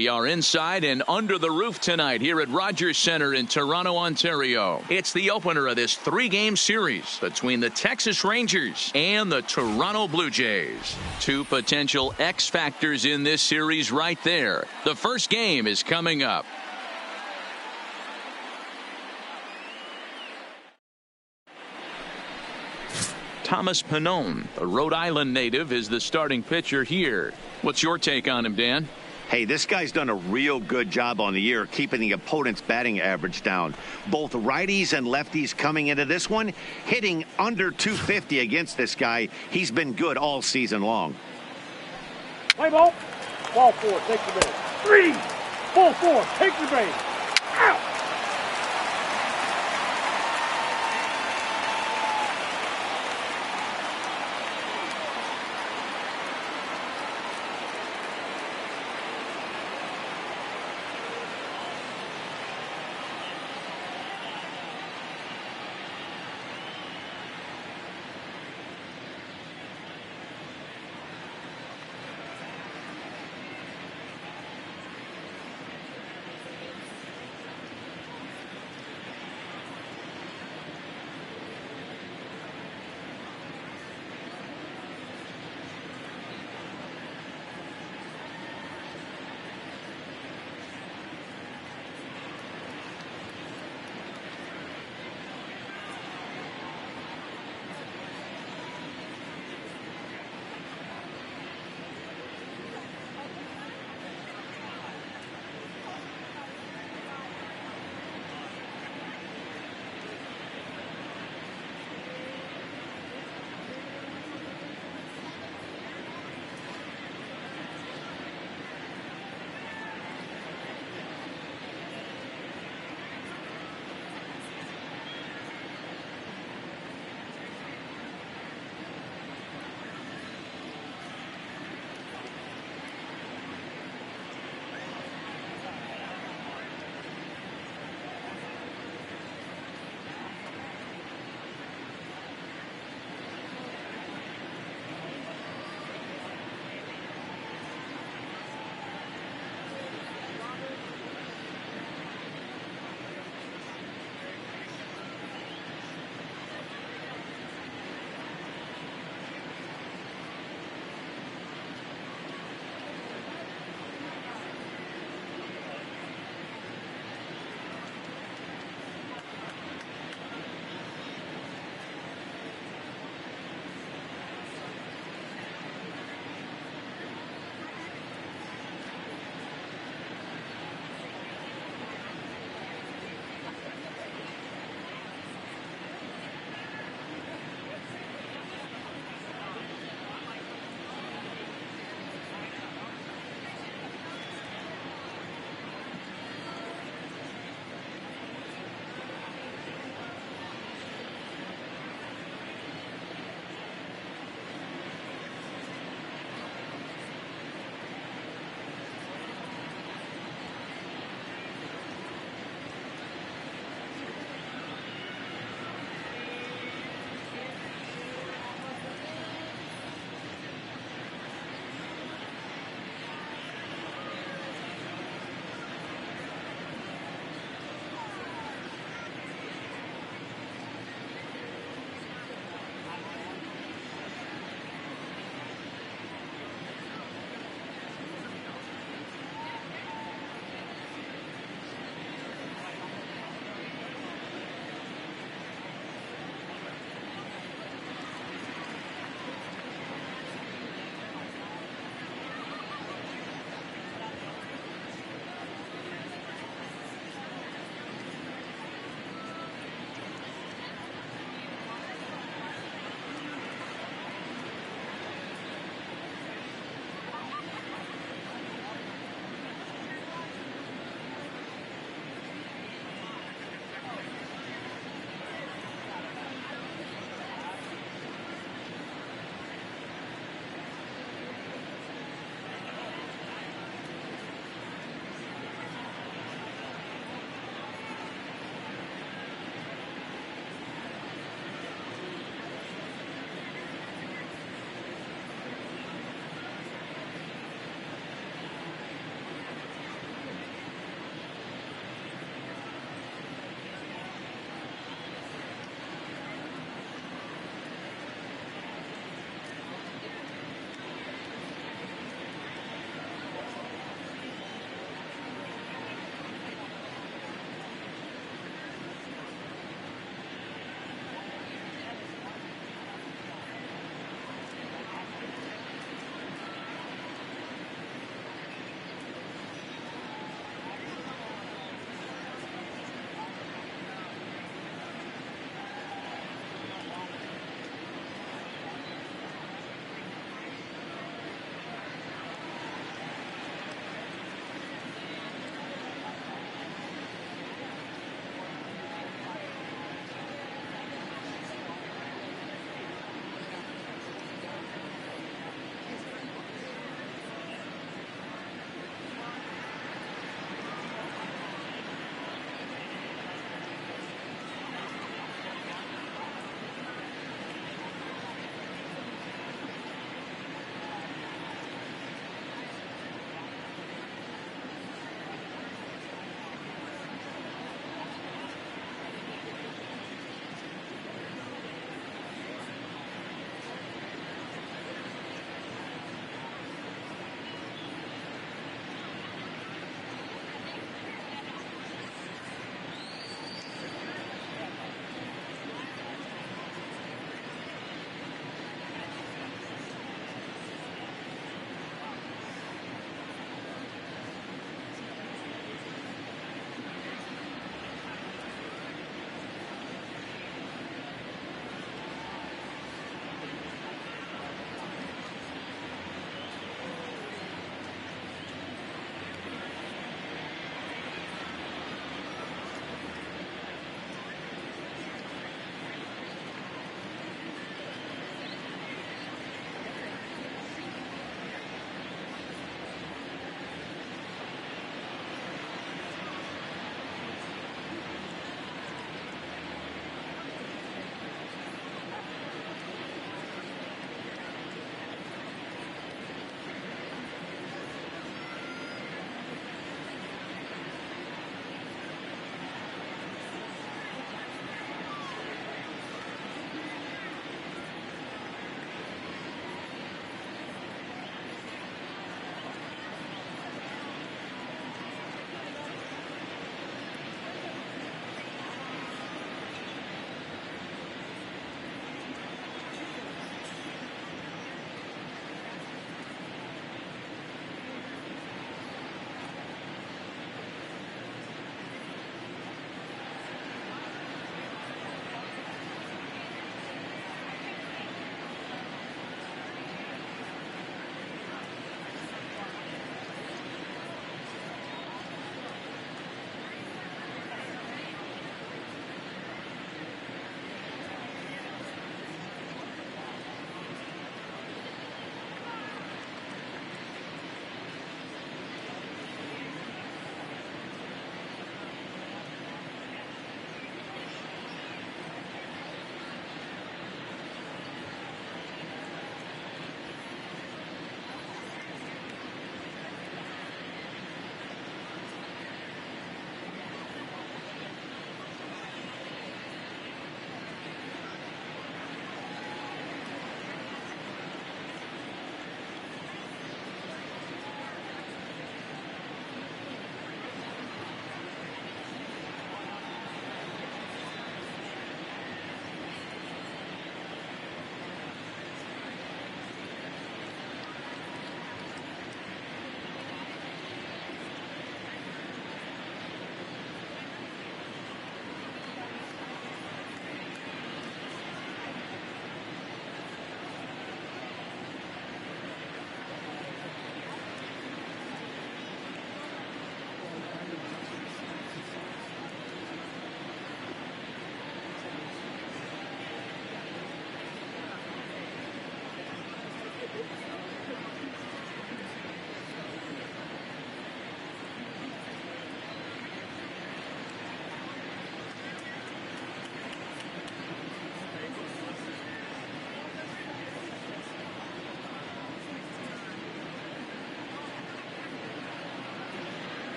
We are inside and under the roof tonight here at Rogers Centre in Toronto, Ontario. It's the opener of this 3-game series between the Texas Rangers and the Toronto Blue Jays. 2 potential X factors in this series right there. The first game is coming up. Thomas Pannone, the Rhode Island native, is the starting pitcher here. What's your take on him, Dan? Hey, this guy's done a real good job on the year keeping the opponent's batting average down. Both righties and lefties coming into this one, hitting under 250 against this guy. He's been good all season long. Play ball. Ball 4, take the base. 3, full 4, take the base. Out.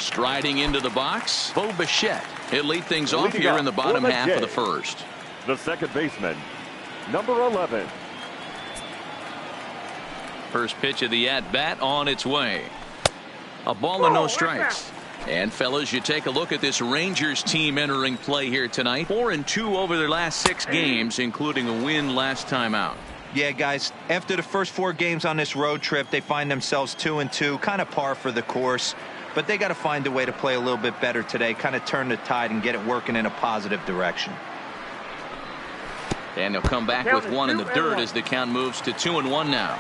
Striding into the box, Bo Bichette. He'll lead things off Leading here up in the bottom for the half of the Jays, first. the second baseman, number 11. First pitch of the at-bat on its way. A ball and no strikes. And fellas, you take a look at this Rangers team entering play here tonight. 4-2 over their last 6 games, including a win last time out. Yeah, guys, after the first 4 games on this road trip, they find themselves 2-2, kind of par for the course. But they got to find a way to play a little bit better today, kind of turn the tide and get it working in a positive direction. And they'll come back with one in the dirt as the count moves to 2-1 now.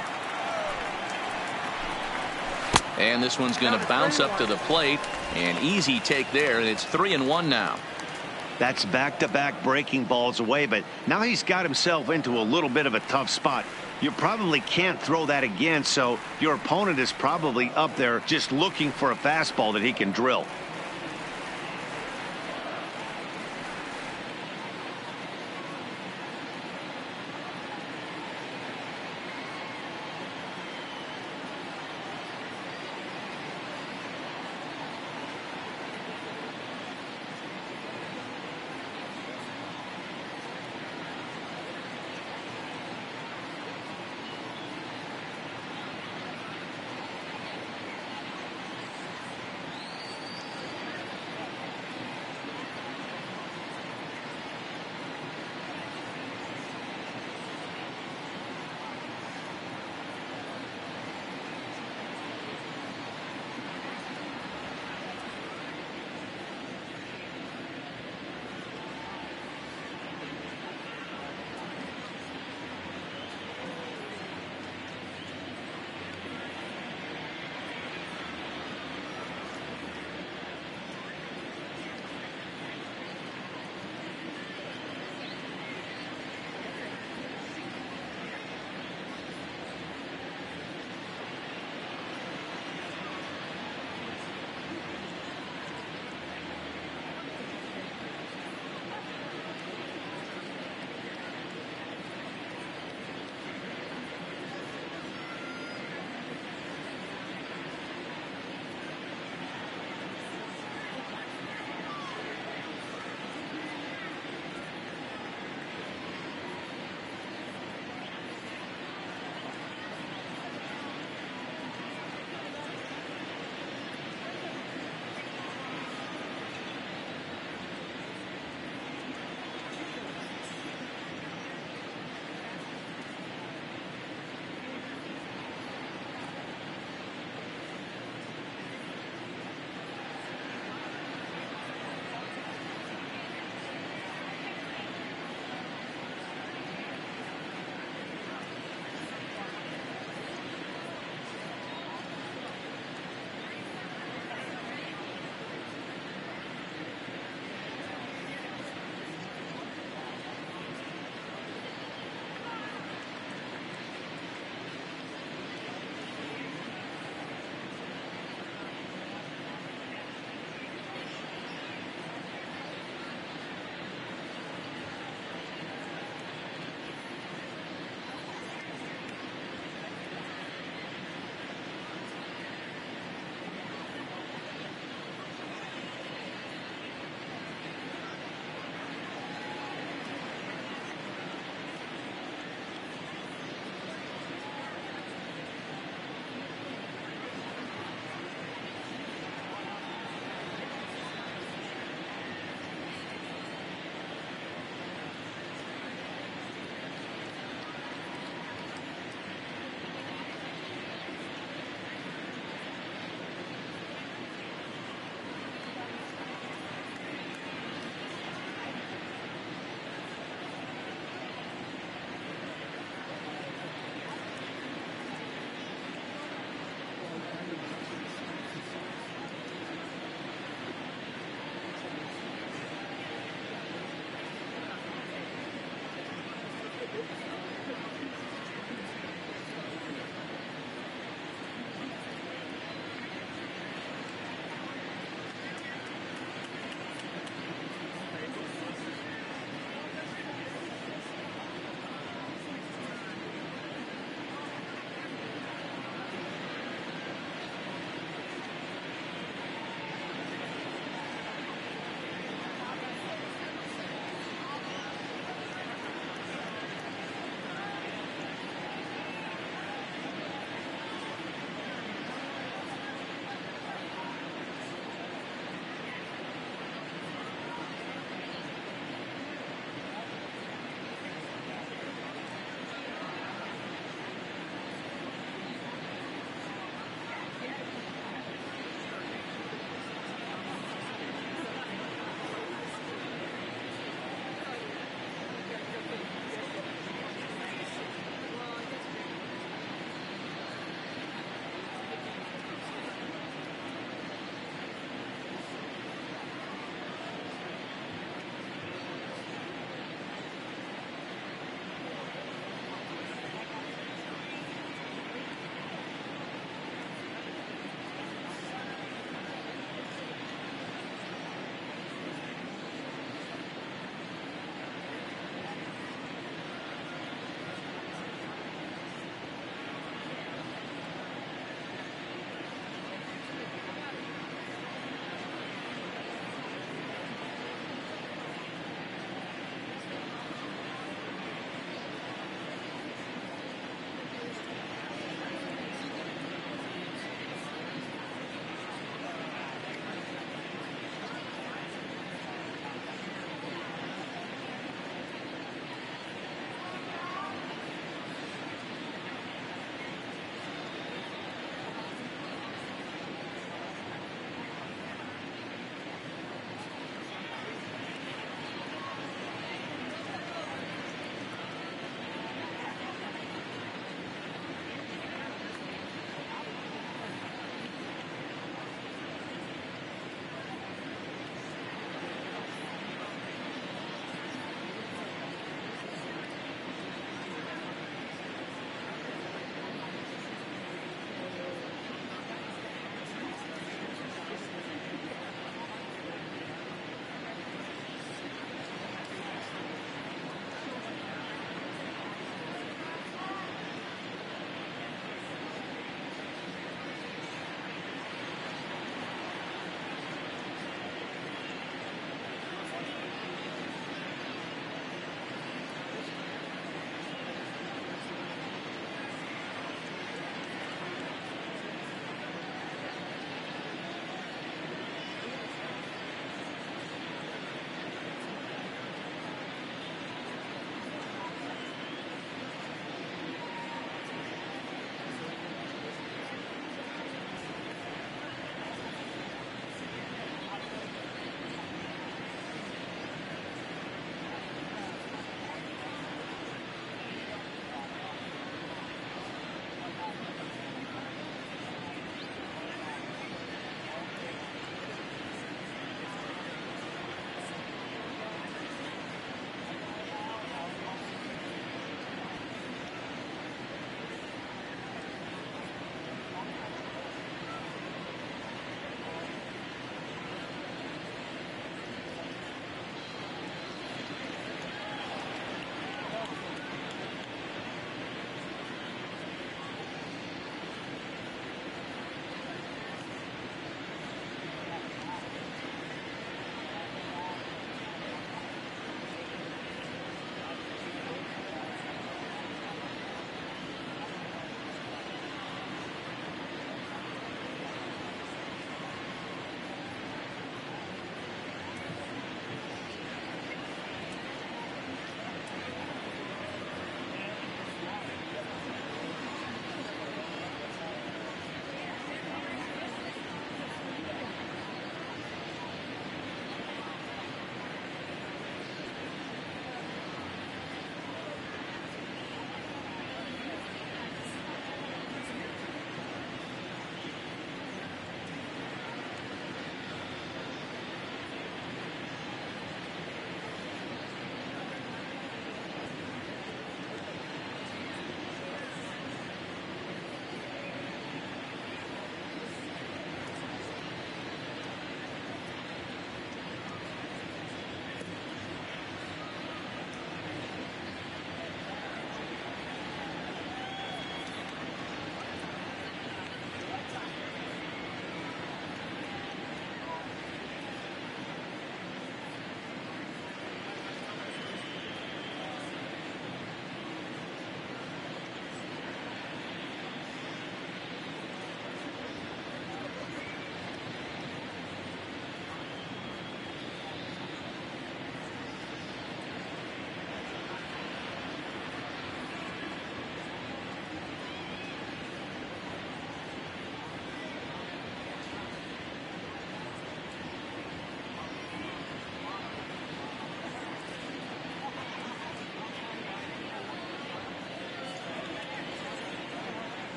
And this one's going to bounce up to the plate. An easy take there, and it's 3-1 now. That's back-to-back breaking balls away, but now he's got himself into a little bit of a tough spot. You probably can't throw that again, so your opponent is probably up there just looking for a fastball that he can drill.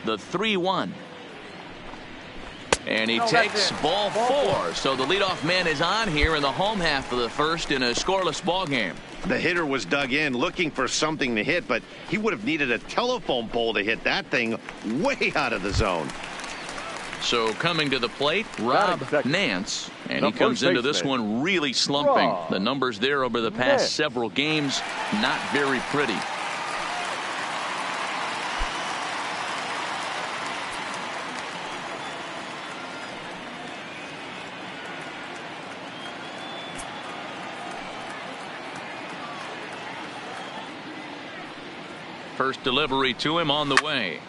the 3-1. And he takes ball 4. So the leadoff man is on here in the home half of the first in a scoreless ball game. The hitter was dug in looking for something to hit, but he would have needed a telephone pole to hit that thing way out of the zone. So coming to the plate, Rob Nance, and he comes into this one really slumping. The numbers there over the past several games, not very pretty. First delivery to him on the way.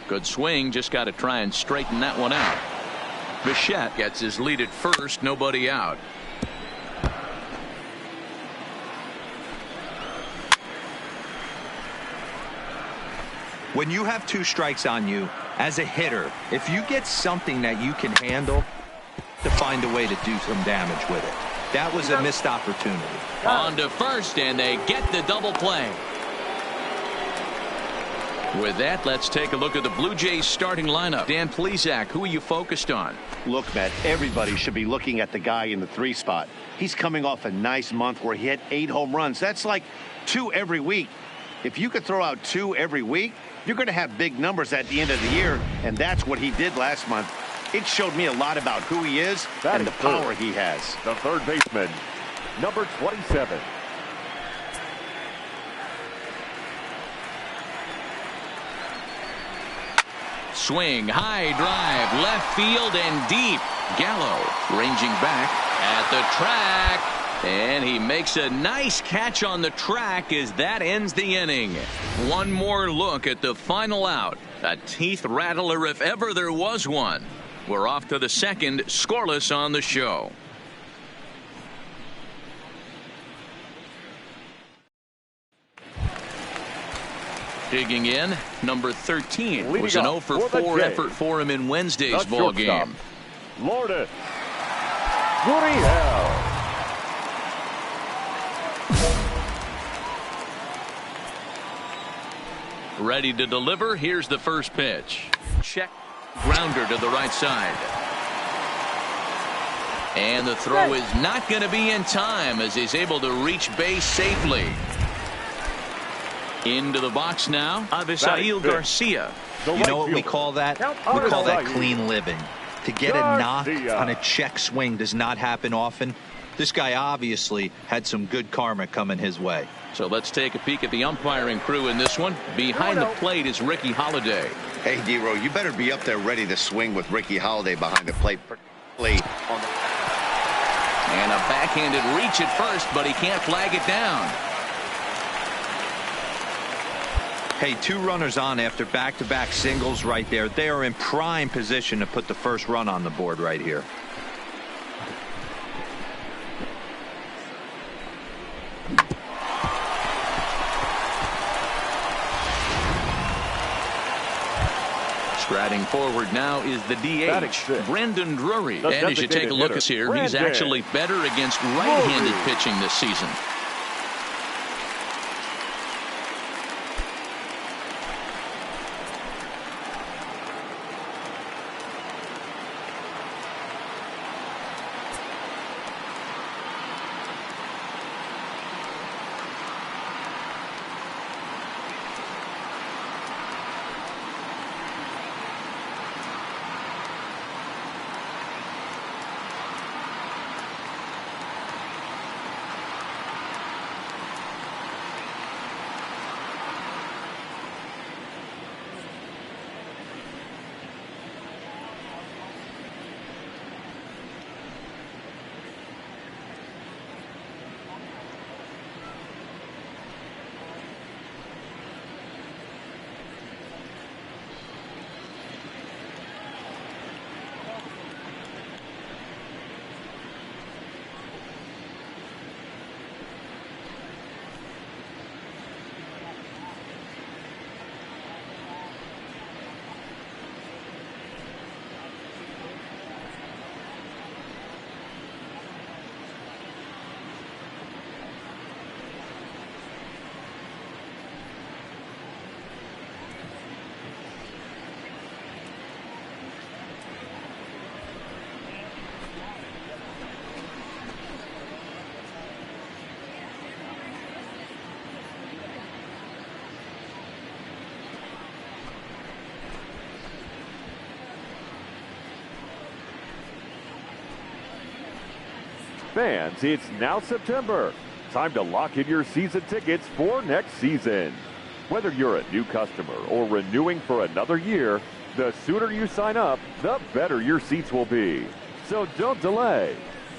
Good swing, just got to try and straighten that one out. Bichette gets his lead at first, nobody out. When you have 2 strikes on you, as a hitter, if you get something that you can handle, to find a way to do some damage with it. That was a missed opportunity. On to first, and they get the double play. With that, let's take a look at the Blue Jays starting lineup. Dan Plesac, who are you focused on? Look, Matt, everybody should be looking at the guy in the 3 spot. He's coming off a nice month where he hit 8 home runs. That's like 2 every week. If you could throw out 2 every week, you're going to have big numbers at the end of the year, and that's what he did last month. It showed me a lot about who he is and the power he has. The third baseman, number 27. Swing, high drive, left field and deep. Gallo ranging back at the track, and he makes a nice catch on the track as that ends the inning. One more look at the final out. A teeth rattler if ever there was one. We're off to the second, scoreless on the show. Digging in, number 13 was an 0 for 4 effort for him in Wednesday's ball game. Lourdes Gurriel. Ready to deliver. Here's the first pitch. Check. Grounder to the right side. And the throw is not going to be in time as he's able to reach base safely. Into the box now, Avisail Garcia. You know what we call that? We call that clean living. To get a knock on a check swing does not happen often. This guy obviously had some good karma coming his way. So let's take a peek at the umpiring crew in this one. Behind the plate is Ricky Holiday. Hey, D-Row, you better be up there ready to swing with Ricky Holiday behind the plate. And a backhanded reach at first, but he can't flag it down. Hey, 2 runners on after back-to-back singles right there. They are in prime position to put the first run on the board right here. Striding forward now is the DH, Brandon Drury. And as you take a look at here, he's actually better against right-handed pitching this season. Fans, it's now September. Time to lock in your season tickets for next season. Whether you're a new customer or renewing for another year, the sooner you sign up, the better your seats will be. So don't delay.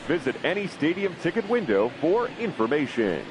Visit any stadium ticket window for information.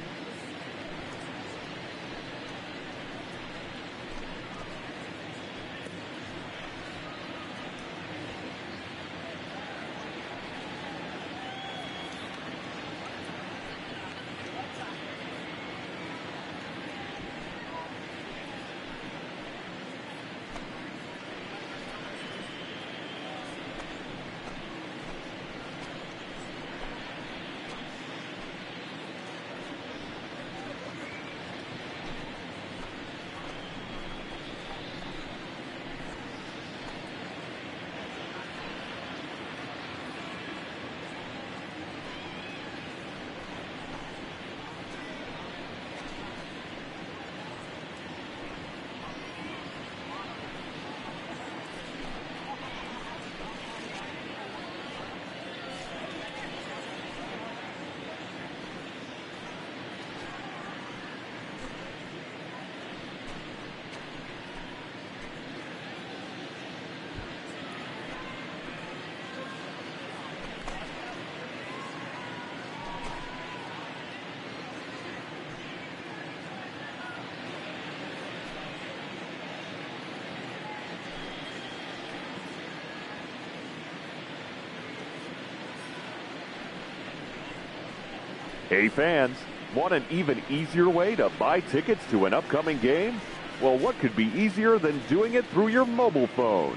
Hey fans, want an even easier way to buy tickets to an upcoming game? Well, what could be easier than doing it through your mobile phone?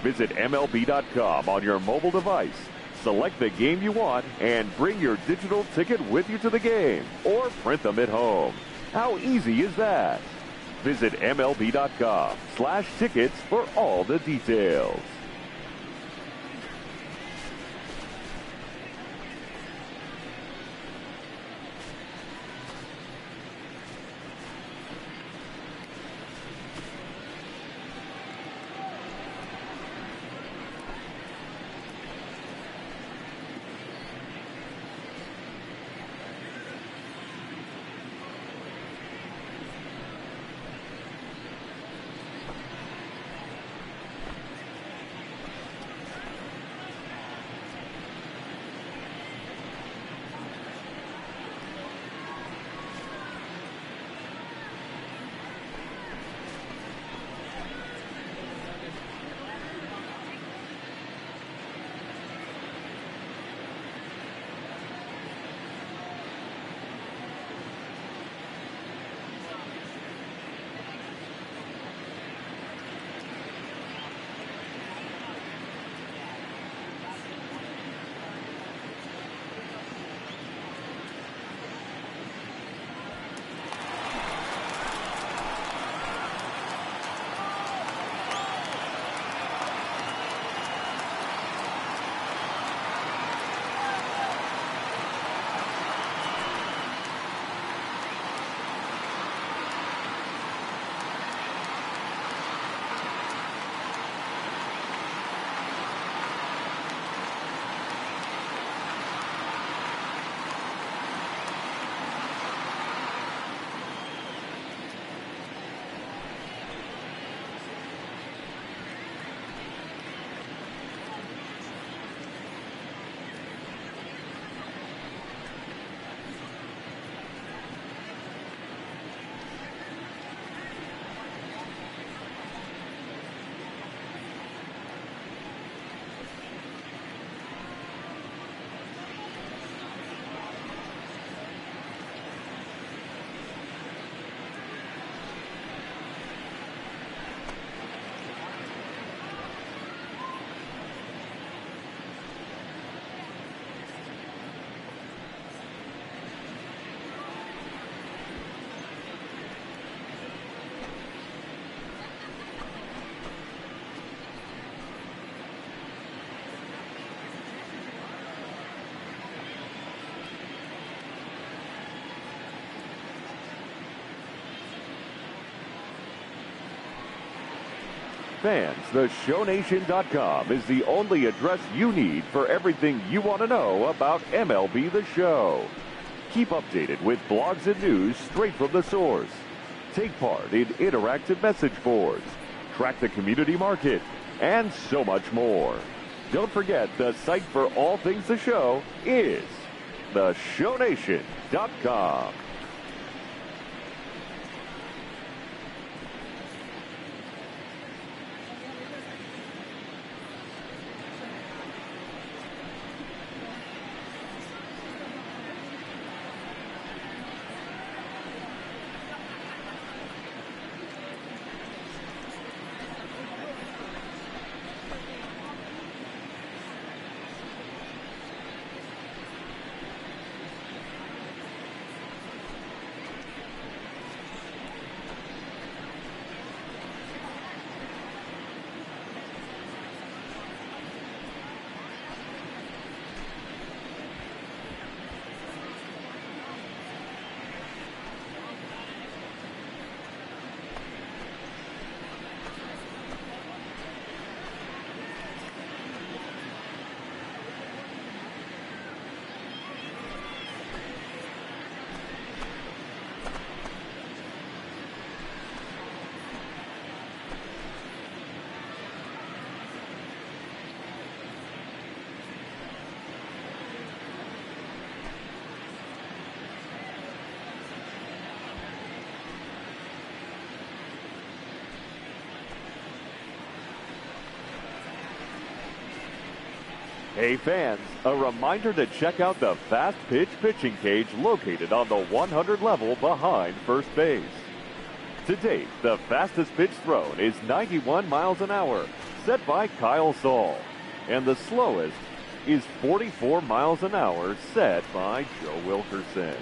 Visit MLB.com on your mobile device, select the game you want, and bring your digital ticket with you to the game, or print them at home. How easy is that? Visit MLB.com/tickets for all the details. fans, theshownation.com is the only address you need for everything you want to know about MLB The Show. Keep updated with blogs and news straight from the source. Take part in interactive message boards, track the community market, and so much more. Don't forget, the site for all things The Show is theshownation.com. Hey fans, a reminder to check out the Fast Pitch pitching cage located on the 100 level behind first base. To date, the fastest pitch thrown is 91 miles an hour, set by Kyle Saul, and the slowest is 44 miles an hour, set by Joe Wilkerson.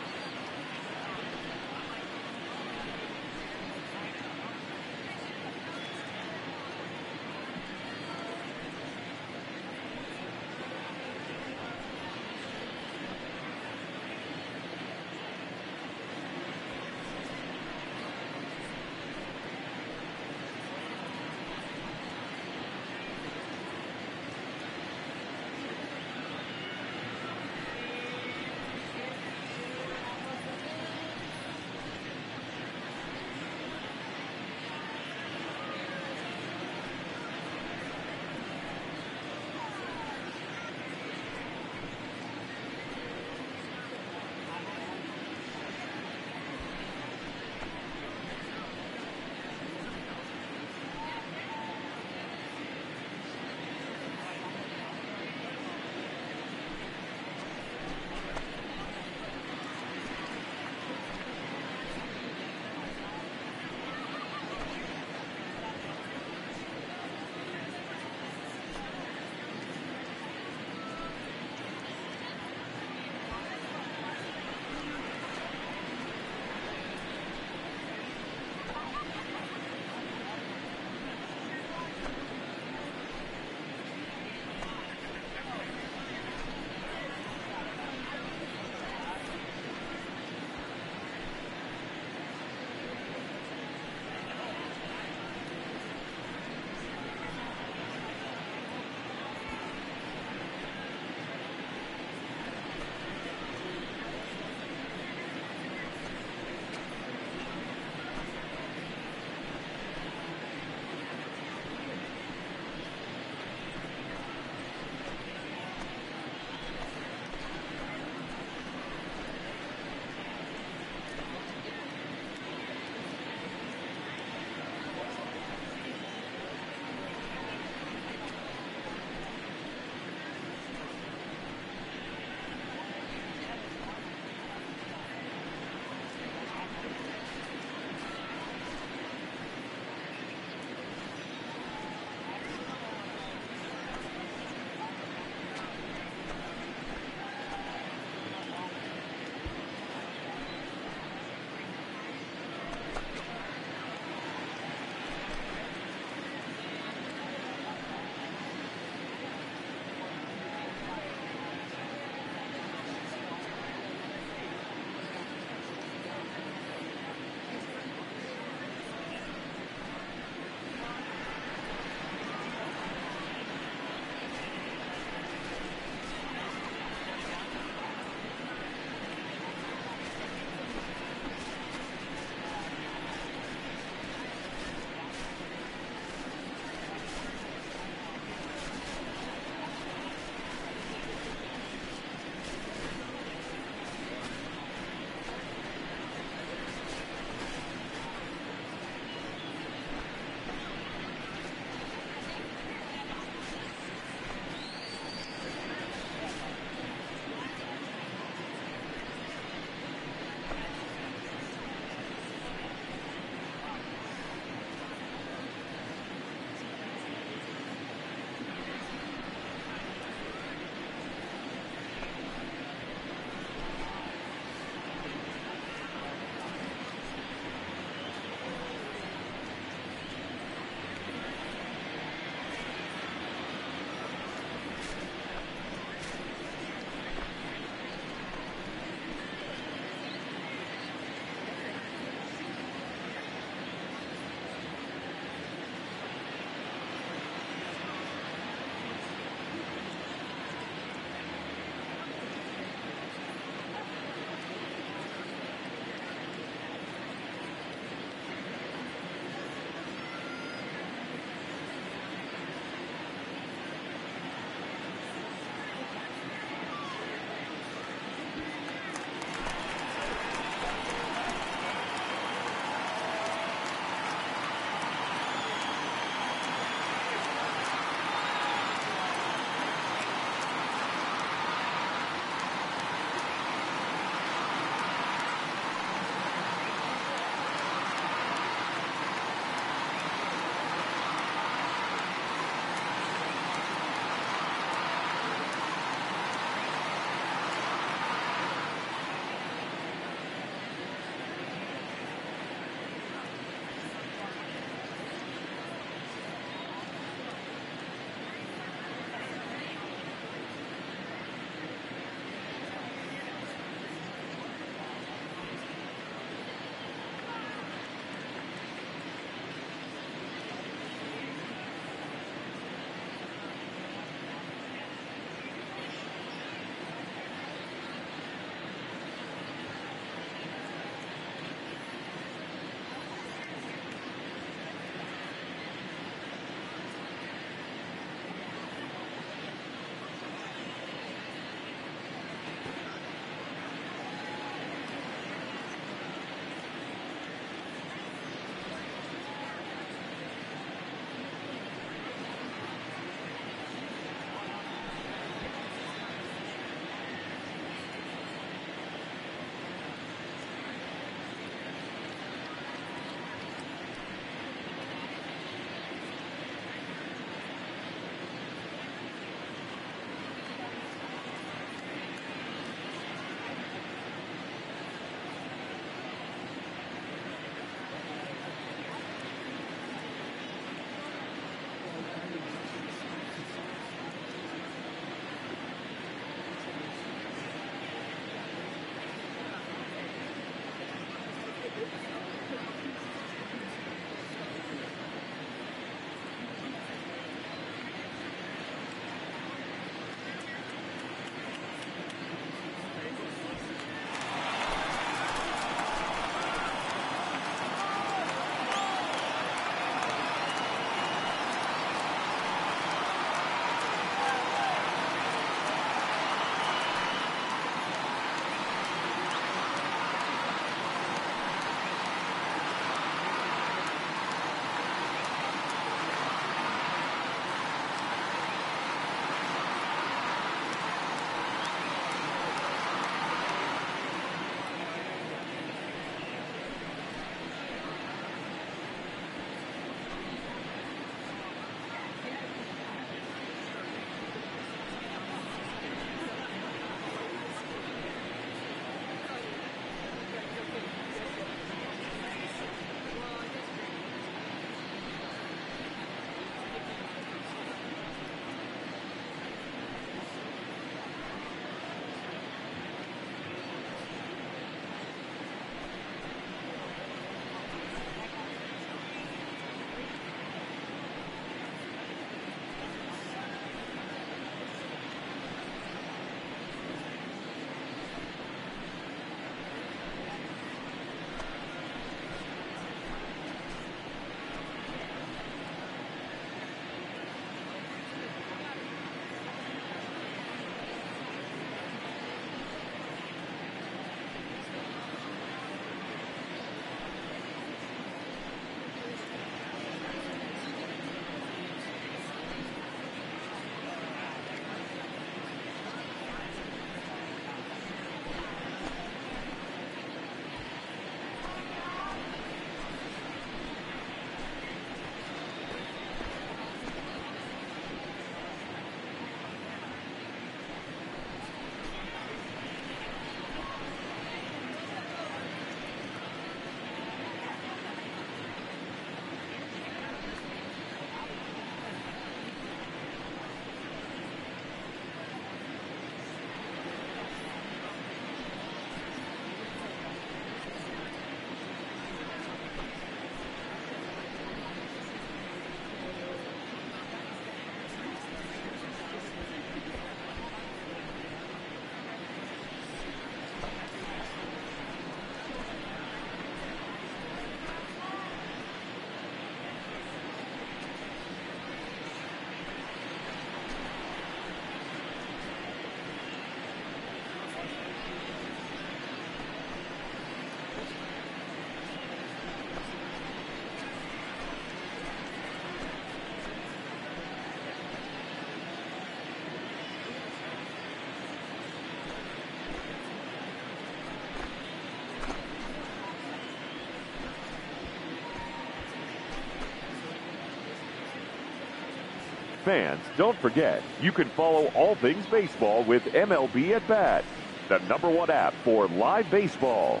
Fans, don't forget, you can follow all things baseball with MLB at Bat, the #1 app for live baseball.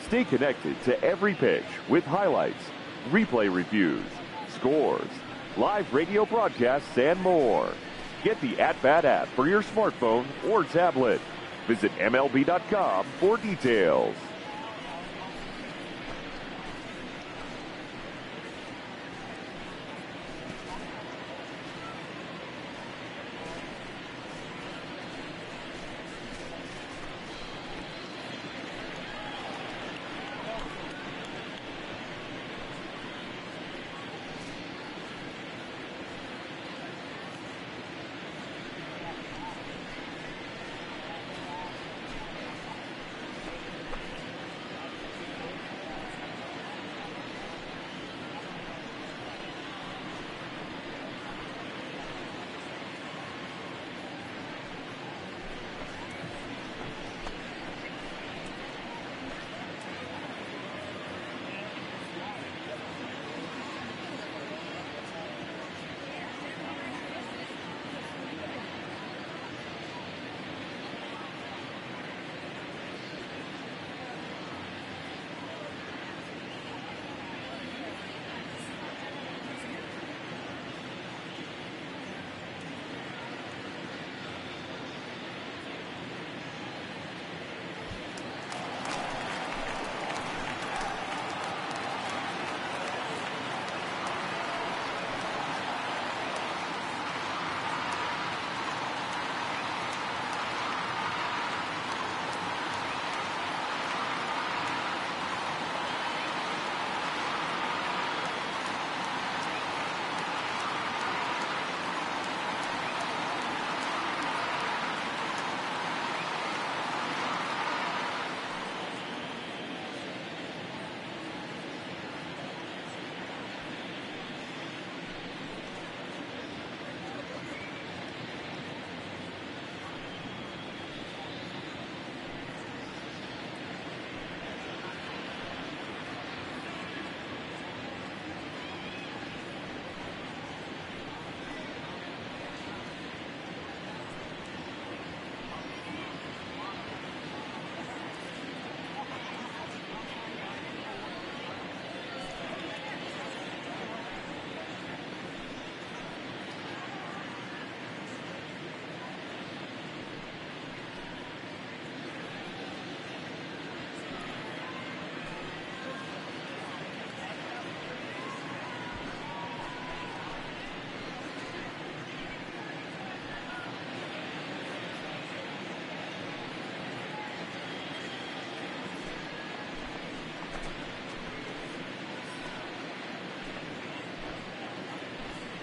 Stay connected to every pitch with highlights, replay reviews, scores, live radio broadcasts, and more. Get the At Bat app for your smartphone or tablet. Visit MLB.com for details.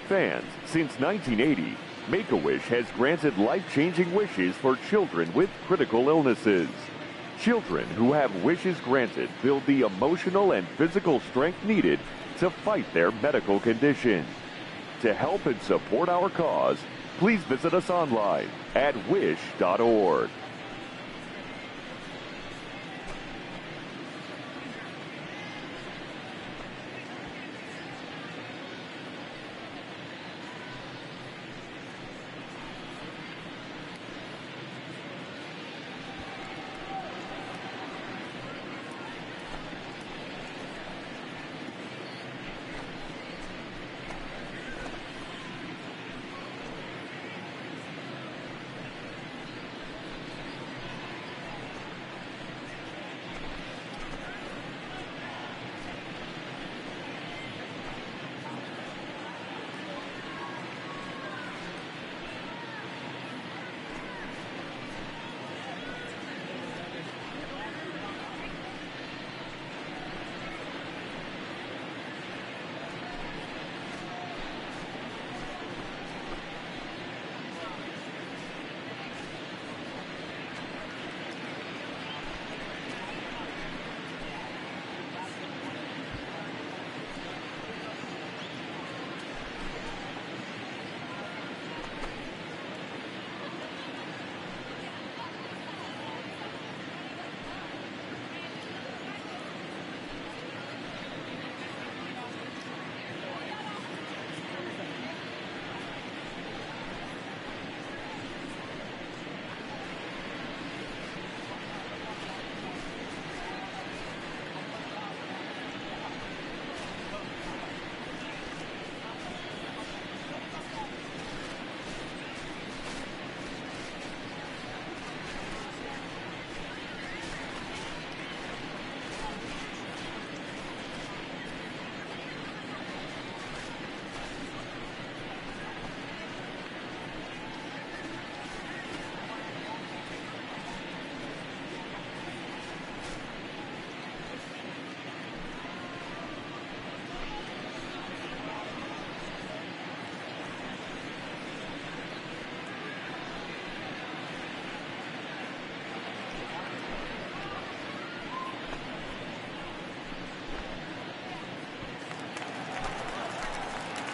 Fans, since 1980, Make-A-Wish has granted life-changing wishes for children with critical illnesses. Children who have wishes granted build the emotional and physical strength needed to fight their medical condition. To help and support our cause, please visit us online at wish.org.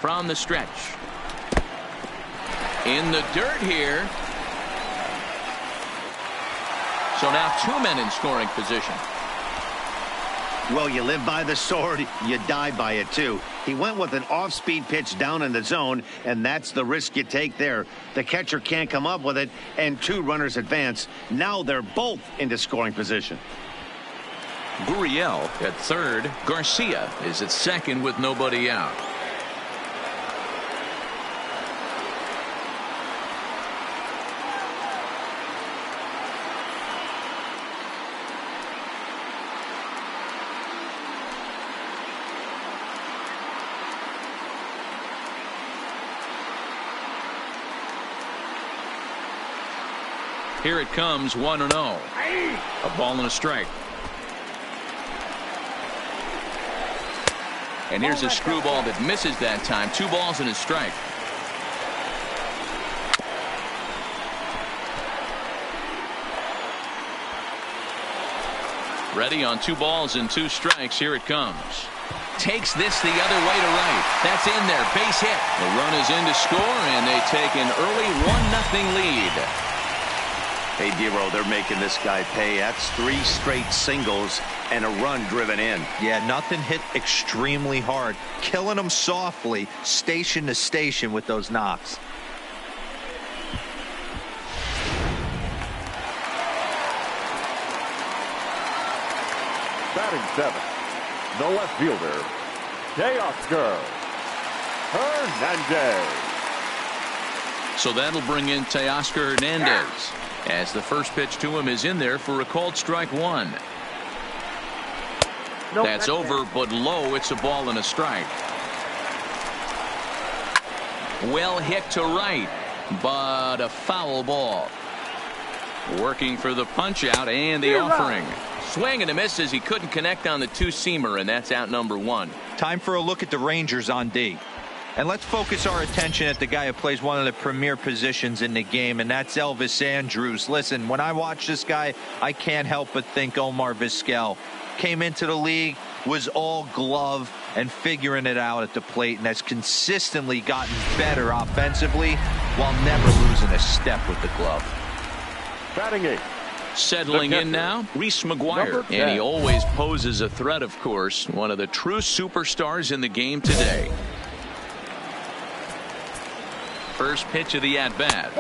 from the stretch. In the dirt here. So now 2 men in scoring position. Well, you live by the sword, you die by it too. He went with an off-speed pitch down in the zone, and that's the risk you take there. The catcher can't come up with it, and 2 runners advance. Now they're both into scoring position. Gurriel at third. Garcia is at second with nobody out. Here it comes, 1-0. A ball and a strike. And here's a screwball that misses that time. 2 balls and a strike. Ready on 2 balls and 2 strikes. Here it comes. Takes this the other way to right. That's in there. Base hit. The run is in to score, and they take an early 1-0 lead. Hey, Dero, they're making this guy pay. That's 3 straight singles and a run driven in. Yeah, nothing hit extremely hard. Killing them softly, station to station with those knocks. Batting 7th, the left fielder, Teoscar Hernandez. So that'll bring in Teoscar Hernandez, as the first pitch to him is in there for a called strike 1. Nope, that's over, but low. It's a ball and a strike. Well hit to right, but a foul ball. Working for the punch out and the offering. Swing and a miss as he couldn't connect on the 2-seamer, and that's out number 1. Time for a look at the Rangers on D. And let's focus our attention at the guy who plays one of the premier positions in the game, and that's Elvis Andrus. Listen, when I watch this guy, I can't help but think Omar Vizquel. Came into the league, was all glove and figuring it out at the plate, and has consistently gotten better offensively while never losing a step with the glove. Batting 8th. Settling in now, Reese McGuire, and he always poses a threat, of course. One of the true superstars in the game today. First pitch of the at-bat.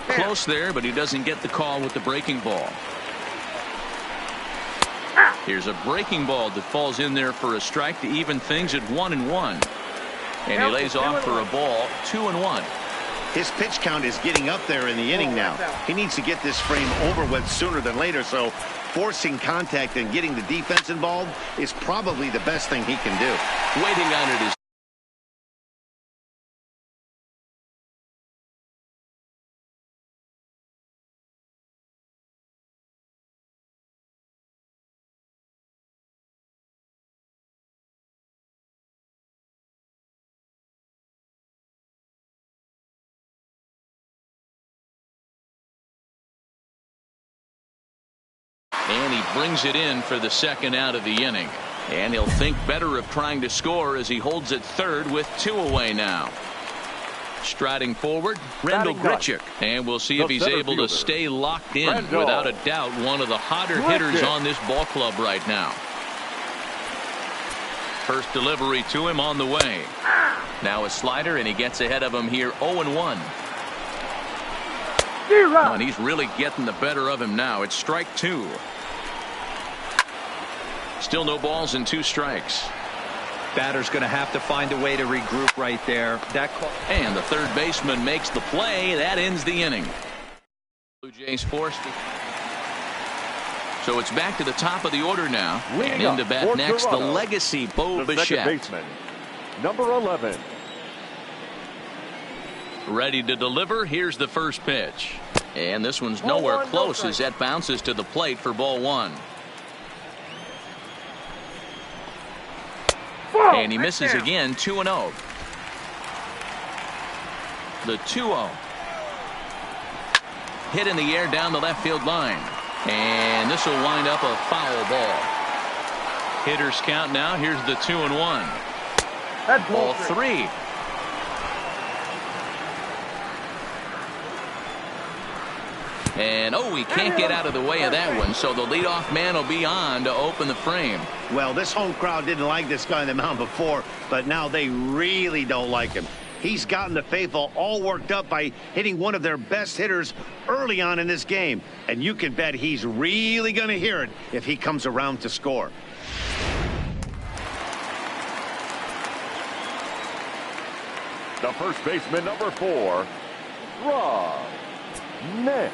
Close there, but he doesn't get the call with the breaking ball. Here's a breaking ball that falls in there for a strike to even things at 1-1. And he lays off for a ball, 2-1. His pitch count is getting up there in the inning now. He needs to get this frame over with sooner than later, so forcing contact and getting the defense involved is probably the best thing he can do. Waiting on it is and he brings it in for the second out of the inning. And he'll think better of trying to score as he holds it third with 2 away now. Striding forward, Rendell Grichuk. And we'll see if he's able to stay locked in. Without a doubt, one of the hotter hitters on this ball club right now. First delivery to him on the way. Now a slider, and he gets ahead of him here, 0-1. Oh, and he's really getting the better of him now. It's strike 2. Still no balls and 2 strikes. Batter's going to have to find a way to regroup right there. And the third baseman makes the play. That ends the inning. Blue Jays forced it. So it's back to the top of the order now. And into bat next, the legacy Bo Bichette. Baseman, number 11. Ready to deliver. Here's the first pitch. And this one's nowhere close as that bounces to the plate for ball 1. And he misses again, 2-0. The 2-0. Hit in the air down the left field line. And this will wind up a foul ball. Hitters count now. Here's the 2-1. That's Ball 3. And, oh, he can't get out of the way of that one, so the leadoff man will be on to open the frame. Well, this home crowd didn't like this guy on the mound before, but now they really don't like him. He's gotten the faithful all worked up by hitting one of their best hitters early on in this game. And you can bet he's really going to hear it if he comes around to score. The first baseman, number 4, Rob Nance.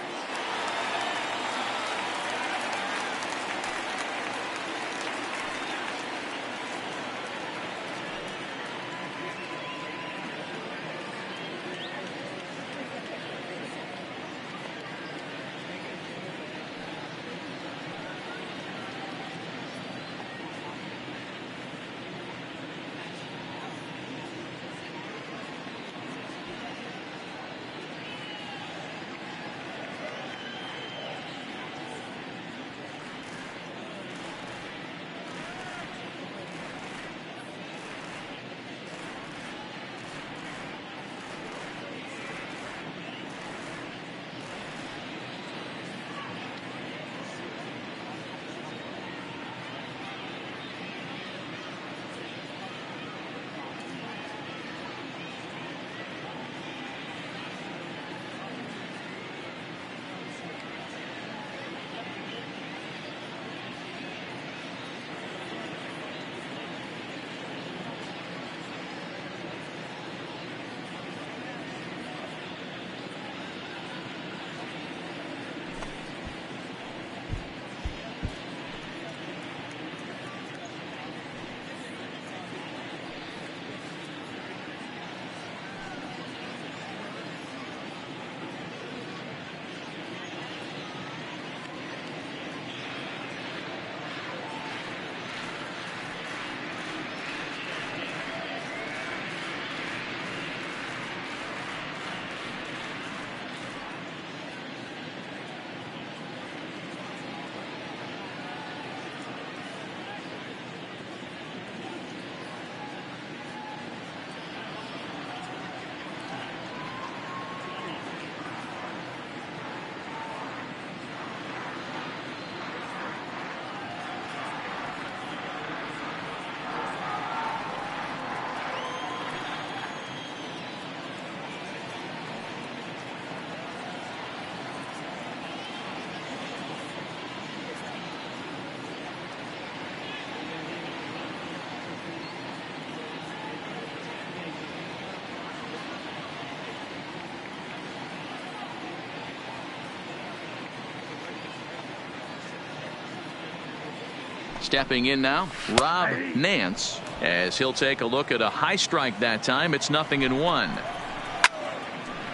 Stepping in now, Rob Nance, as he'll take a look at a high strike that time. It's 0-1.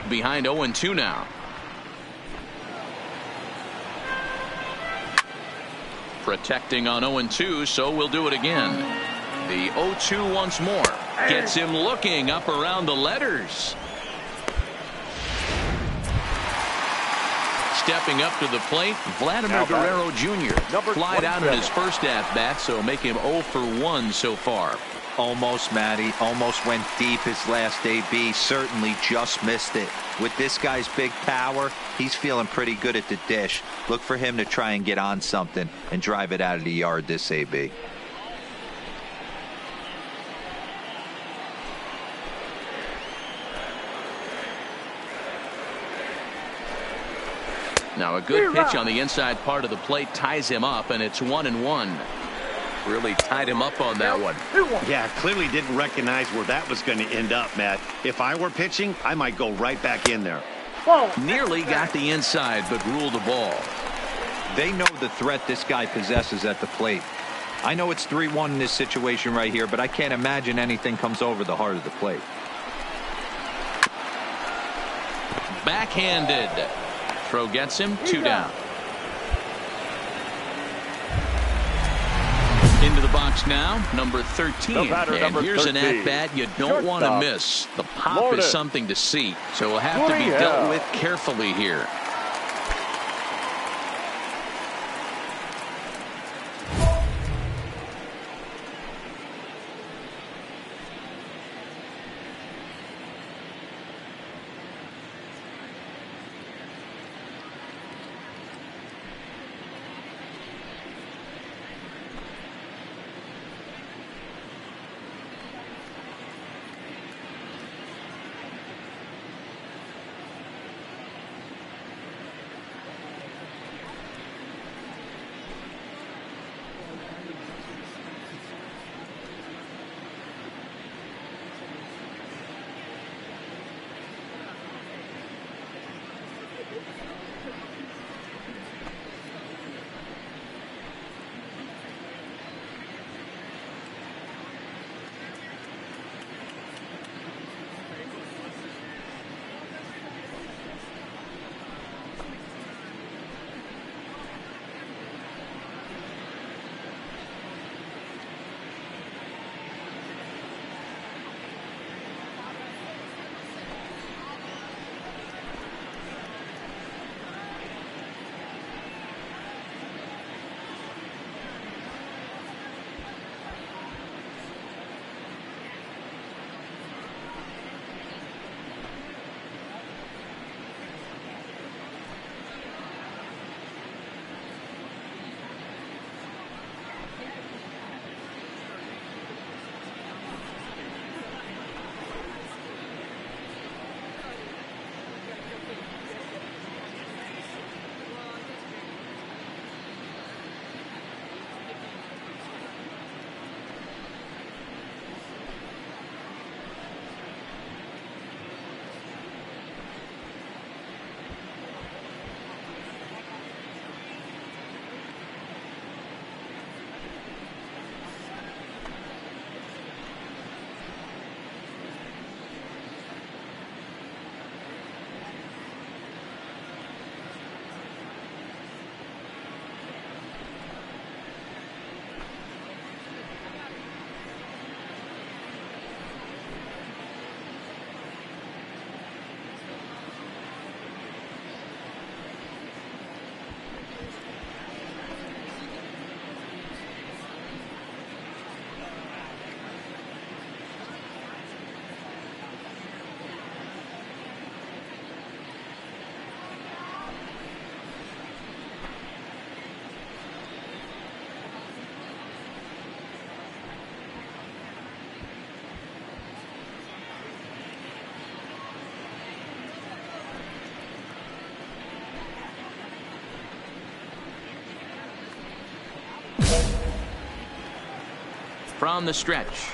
Behind 0-2 now. Protecting on 0-2, so we'll do it again. The 0-2 once more. Gets him looking up around the letters. Stepping up to the plate, Vladimir Guerrero Jr. Flied out in his first at-bat, so make him 0 for 1 so far. Almost, Matty. Almost went deep his last AB. Certainly just missed it. With this guy's big power, he's feeling pretty good at the dish. Look for him to try and get on something and drive it out of the yard this AB. Now a good pitch on the inside part of the plate ties him up, and it's 1-1. Really tied him up on that one. Yeah, clearly didn't recognize where that was going to end up, Matt. If I were pitching, I might go right back in there. Nearly got the inside, but ruled the ball. They know the threat this guy possesses at the plate. I know it's 3-1 in this situation right here, but I can't imagine anything comes over the heart of the plate. Backhanded. Throw gets him, 2 down. Into the box now, number 13. And here's an at-bat you don't want to miss. The pop is something to see, so it will have to be dealt with carefully here. from the stretch.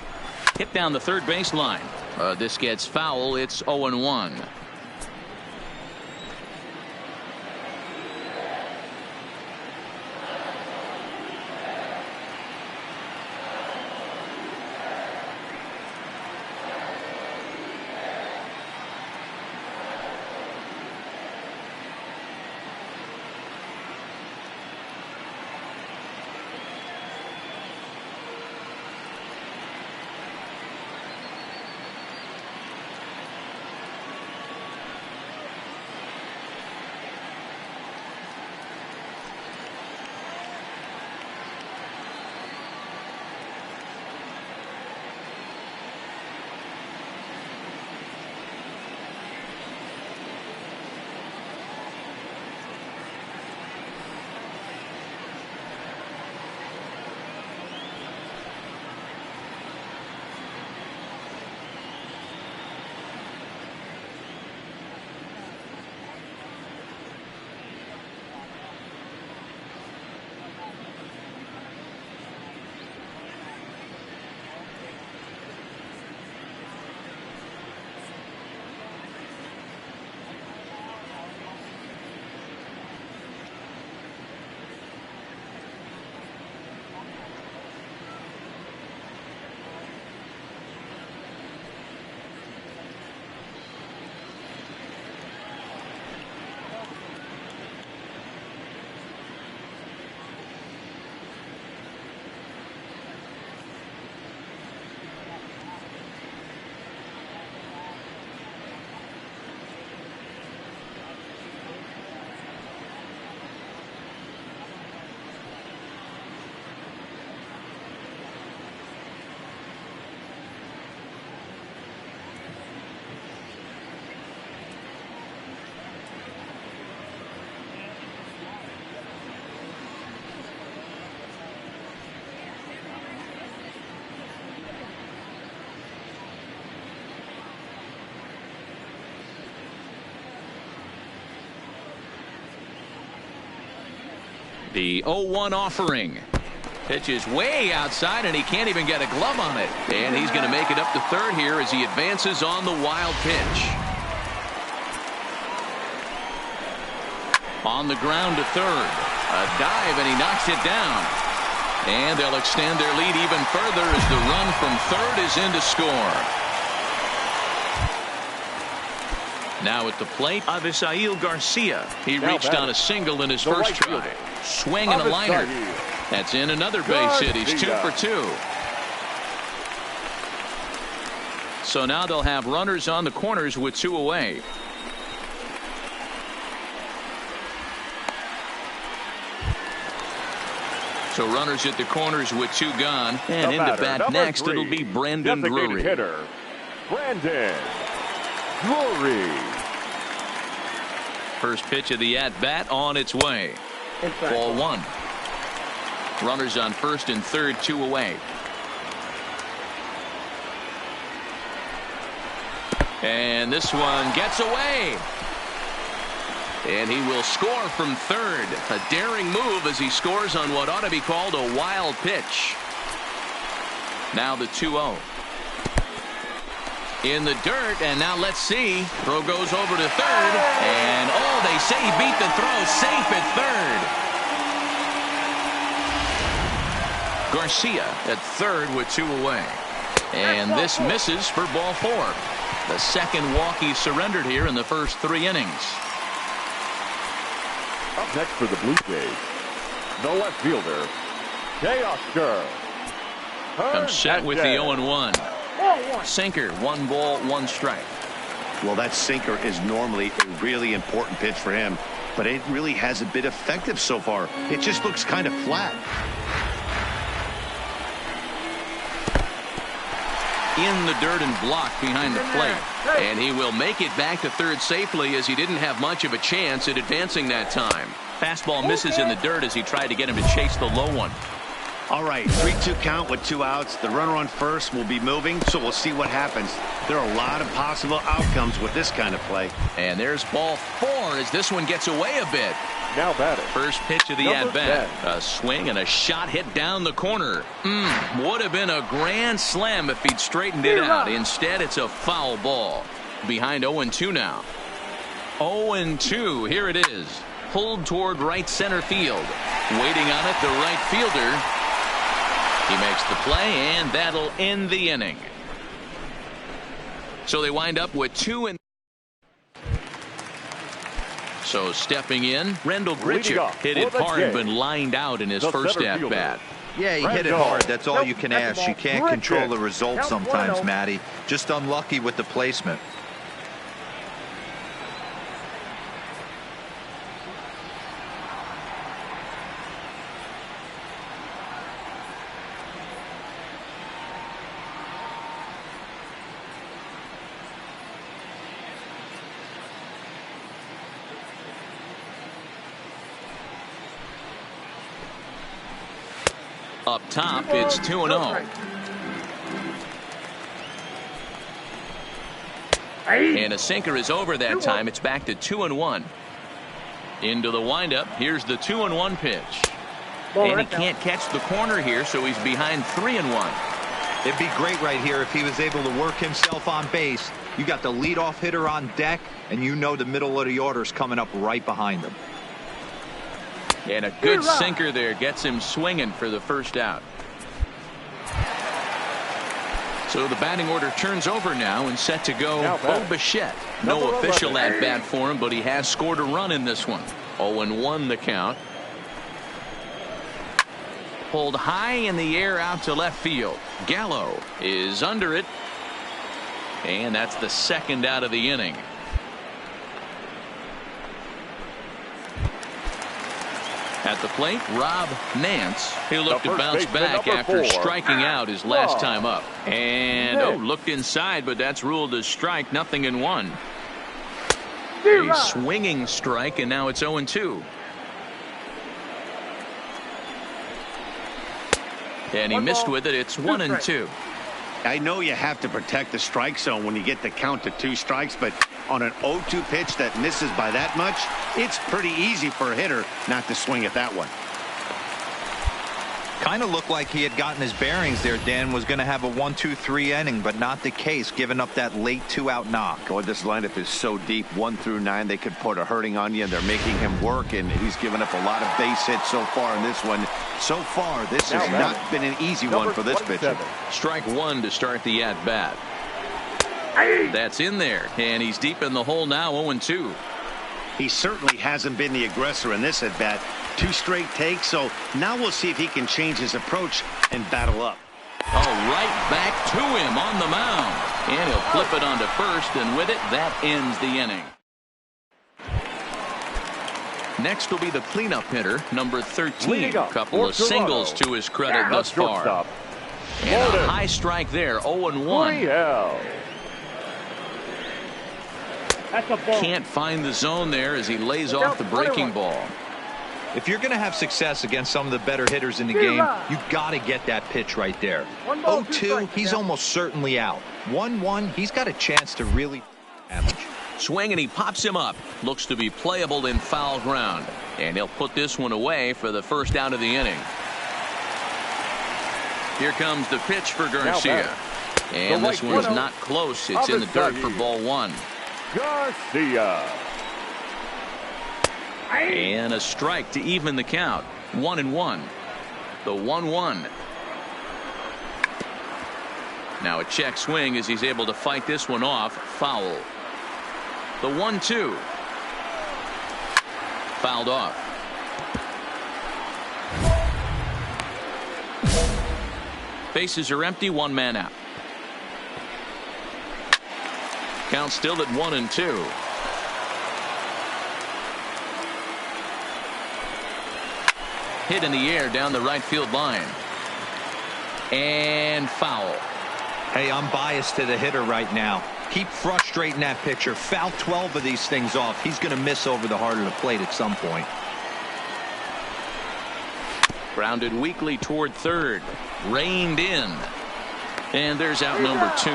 Hit down the third baseline. This gets foul. It's 0-1. The 0-1 offering. Pitch is way outside, and he can't even get a glove on it. And he's going to make it up to third here as he advances on the wild pitch. On the ground to third. A dive, and he knocks it down. And they'll extend their lead even further as the run from third is in to score. Now at the plate, Avisail Garcia. He reached on a single in his first try. Swing and a liner. That's in another base hit. He's 2 for 2. So now they'll have runners on the corners with 2 away. So runners at the corners with 2 gone. And into bat next, 3, it'll be Brandon Drury. Hitter, Brandon Drury. First pitch of the at-bat on its way. Ball 1. Runners on first and third, 2 away. And this one gets away. And he will score from third. A daring move as he scores on what ought to be called a wild pitch. Now the 2-0. In the dirt, and now let's see. Throw goes over to third, and they say he beat the throw, safe at third. Garcia at third with 2 away. And this misses for ball 4. The second walk he surrendered here in the first 3 innings. Up next for the Blue Jays, the left fielder, Teoscar. Comes set with the 0-1. Sinker, 1 ball, 1 strike. Well, that sinker is normally a really important pitch for him, but it really hasn't been effective so far. It just looks kind of flat. In the dirt and blocked behind the plate. And he will make it back to third safely as he didn't have much of a chance at advancing that time. Fastball misses in the dirt as he tried to get him to chase the low one. All right, 3-2 count with 2 outs. The runner on first will be moving, so we'll see what happens. There are a lot of possible outcomes with this kind of play. And there's ball 4 as this one gets away a bit. Now batting. First pitch of the at-bat. A swing and a shot hit down the corner. Would have been a grand slam if he'd straightened it out. Instead, it's a foul ball. Behind 0-2 now. 0-2. Here it is. Pulled toward right center field. Waiting on it, the right fielder. He makes the play, and that'll end the inning. So they wind up with 2 and. So stepping in, Rendell Gritcher hit it hard, been lined out in his first at bat. Yeah, he hit it hard. That's all you can ask. You can't control the result sometimes, Matty. Just unlucky with the placement. Up top, it's 2-0. And a sinker is over that time. It's back to 2-1. Into the windup. Here's the 2-1 pitch. And he can't catch the corner here, so he's behind 3-1. It'd be great right here if he was able to work himself on base. You got the leadoff hitter on deck, and you know the middle of the order is coming up right behind him. And a good sinker there gets him swinging for the first out. So the batting order turns over now and set to go. Bo Bichette. No official at bat for him, but he has scored a run in this one. 0-1 the count. Pulled high in the air out to left field. Gallo is under it. And that's the second out of the inning. At the plate, Rob Nance. He'll look to bounce back after striking out his last time up. And, looked inside, but that's ruled as strike. 0-1. A swinging strike, and now it's 0-2. And he missed with it. It's 1-2. I know you have to protect the strike zone when you get the count to 2 strikes, but on an 0-2 pitch that misses by that much, it's pretty easy for a hitter not to swing at that one. Kind of looked like he had gotten his bearings there. Dan was going to have a 1-2-3 inning, but not the case, giving up that late 2-out knock. Oh, this lineup is so deep, 1 through 9. They could put a hurting on you, and they're making him work, and he's given up a lot of base hits so far in this one. So far, this has not been an easy one for this pitcher. Strike 1 to start the at-bat. That's in there, and he's deep in the hole now. 0-2. He certainly hasn't been the aggressor in this at-bat. 2 straight takes, so now we'll see if he can change his approach and battle up. Oh, right back to him on the mound. And he'll flip it onto first, and with it, that ends the inning. Next will be the cleanup hitter, number 13. A couple of singles to his credit thus far. And a high strike there, 0-1. Can't find the zone there as he lays off the breaking ball. If you're going to have success against some of the better hitters in the game, you got to get that pitch right there. 0-2, he's almost certainly out. 1-1, he's got a chance to really damage. Swing, and he pops him up. Looks to be playable in foul ground. And he'll put this one away for the first out of the inning. Here comes the pitch for Garcia. And this one's not close. It's in the dirt for ball 1. Garcia. And a strike to even the count. 1-1. The 1-1. Now a check swing as he's able to fight this one off. Foul. The 1-2. Fouled off. Bases are empty. 1 man out. Count still at 1-2. Hit in the air down the right field line. And foul. Hey, I'm biased to the hitter right now. Keep frustrating that pitcher. Foul 12 of these things off. He's going to miss over the heart of the plate at some point. Grounded weakly toward third. Reined in. And there's out number 2.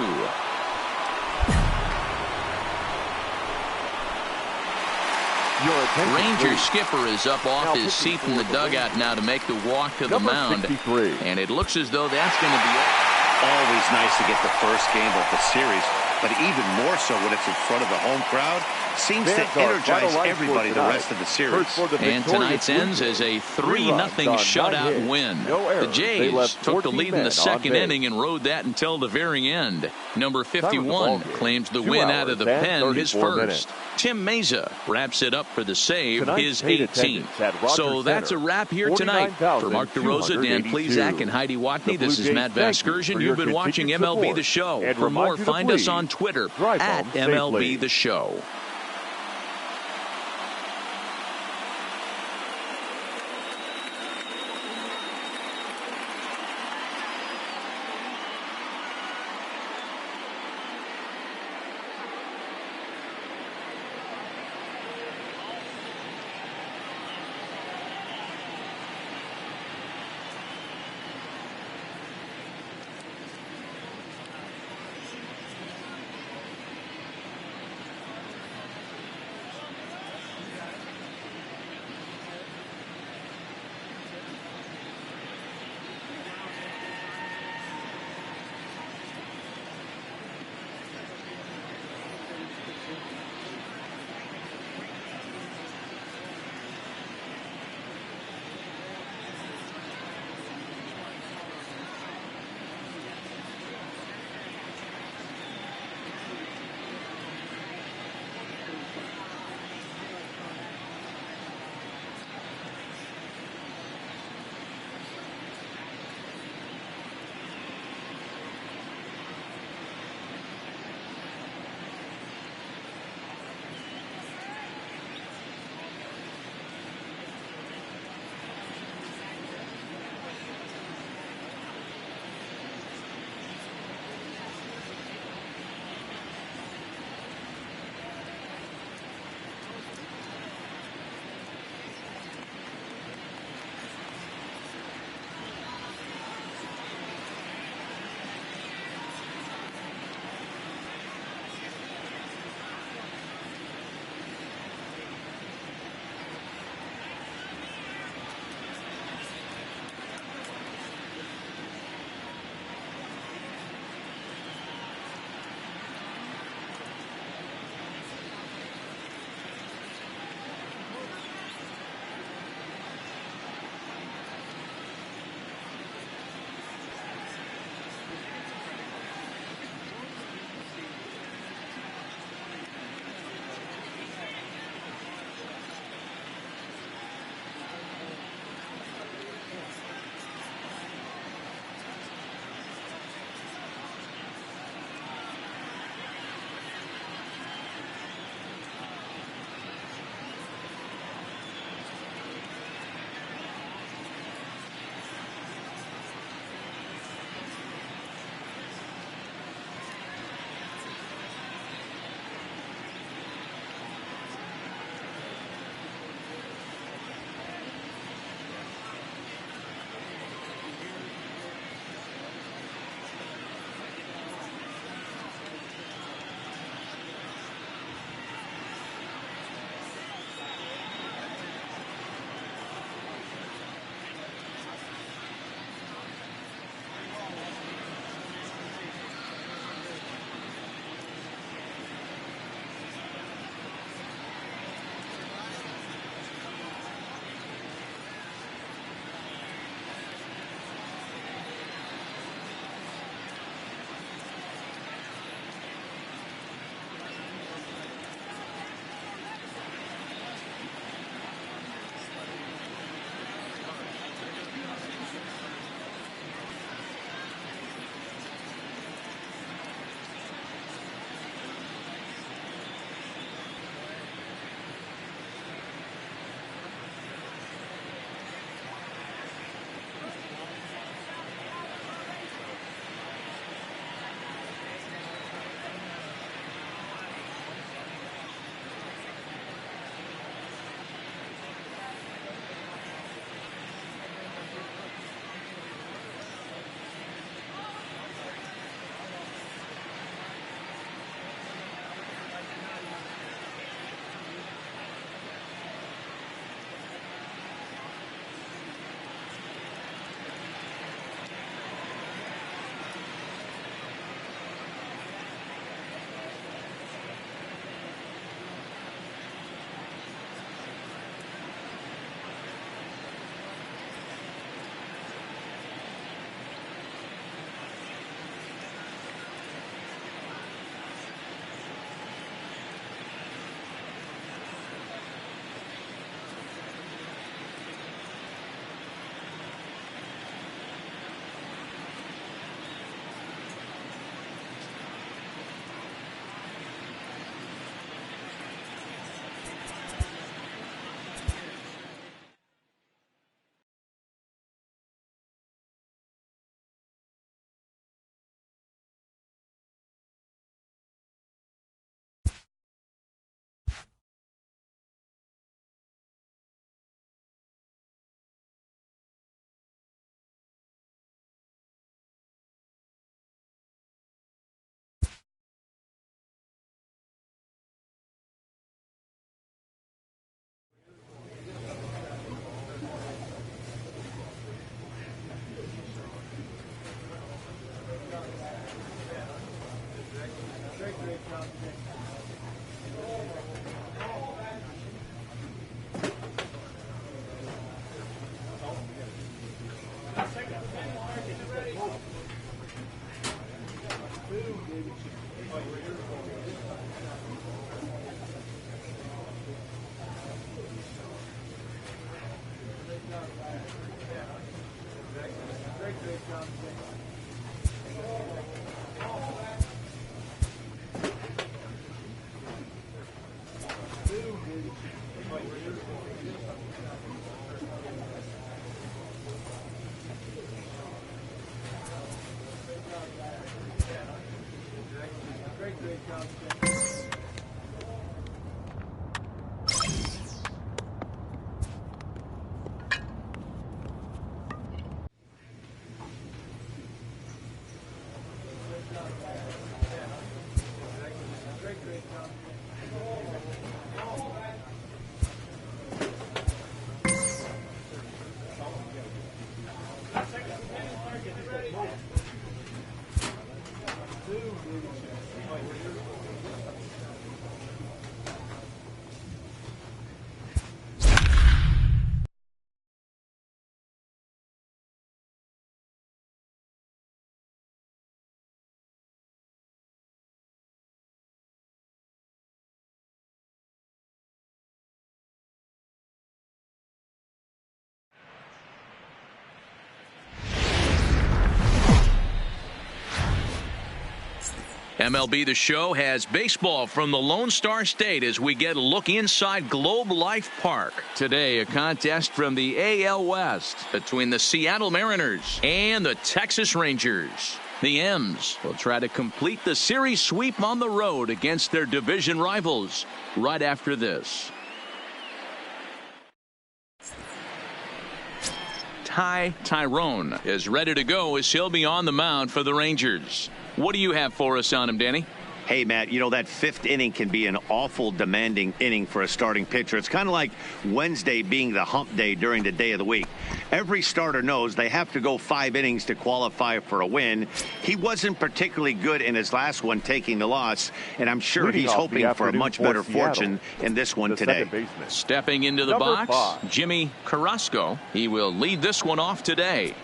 Your attention, Ranger please. skipper is up off Now his seat from the dugout now to make the walk to the Number mound. 63. And it looks as though that's going to be it. Always nice to get the first game of the series, but even more so when it's in front of the home crowd. Seems to Fans are energize vital everybody for the tonight. rest of the series. First for the And victorious tonight's ends Blue as a Jays. 3-0 runs on 9 shutout hits. win. No The errors. They Jays left took the 14 lead in men the on second base. inning and rode that until the very end. Number Time of the 51 ballgame, claims the 2 win out of the hours and pen, his 34 first. minutes. Tim Meza wraps it up for the save, Tonight's his paid 18th. attendance at Rogers So that's a Center, wrap here tonight. For Mark DeRosa, Dan 42,282. Plezak, and Heidi Watney, The Blue this is Jays Matt thank you Vasgersian. for You've your been watching continued MLB support The Show. and For remind more, you to find us please on Twitter drive at home MLB safely. The Show. MLB The Show has baseball from the Lone Star State as we get a look inside Globe Life Park. Today, a contest from the AL West between the Seattle Mariners and the Texas Rangers. The M's will try to complete the series sweep on the road against their division rivals right after this. Tyrone is ready to go as he'll be on the mound for the Rangers. What do you have for us on him, Danny? Hey, Matt, you know, that fifth inning can be an awful demanding inning for a starting pitcher. It's kind of like Wednesday being the hump day during the day of the week. Every starter knows they have to go 5 innings to qualify for a win. He wasn't particularly good in his last one, taking the loss, and I'm sure he's hoping for a much better fortune in this one today. Stepping into the box, Jimmy Carrasco. He will lead this one off today.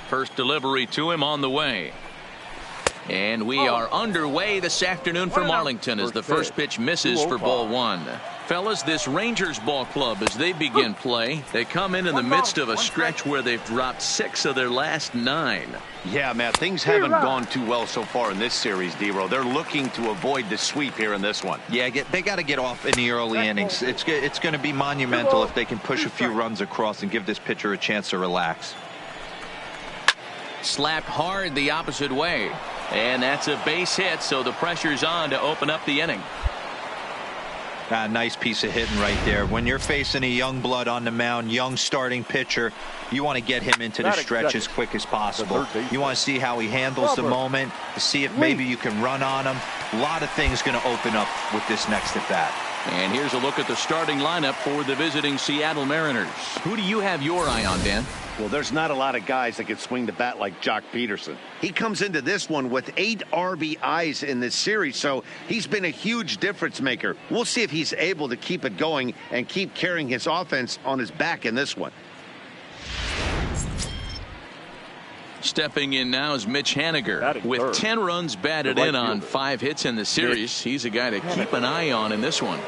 First delivery to him on the way. And we are underway this afternoon for Marlington as the first pitch misses for ball one. Fellas, this Rangers ball club, as they begin play, they come in the midst of a stretch where they've dropped 6 of their last 9. Yeah, Matt, things haven't gone too well so far in this series, D-Row. They're looking to avoid the sweep here in this one. Yeah, they got to get off in the early innings. It's going to be monumental if they can push a few runs across and give this pitcher a chance to relax. Slapped hard the opposite way. And that's a base hit, so the pressure's on to open up the inning. Nice piece of hitting right there. When you're facing a young blood on the mound, young starting pitcher, you want to get him into the stretch as quick as possible. You want to see how he handles the moment, to see if maybe you can run on him. A lot of things going to open up with this next at bat. And here's a look at the starting lineup for the visiting Seattle Mariners. Who do you have your eye on, Dan? Well, there's not a lot of guys that can swing the bat like Jock Peterson. He comes into this one with 8 RBIs in this series, so he's been a huge difference maker. We'll see if he's able to keep it going and keep carrying his offense on his back in this one. Stepping in now is Mitch Haniger with 10 runs batted in on 5 hits in the series. He's a guy to keep an eye on in this one.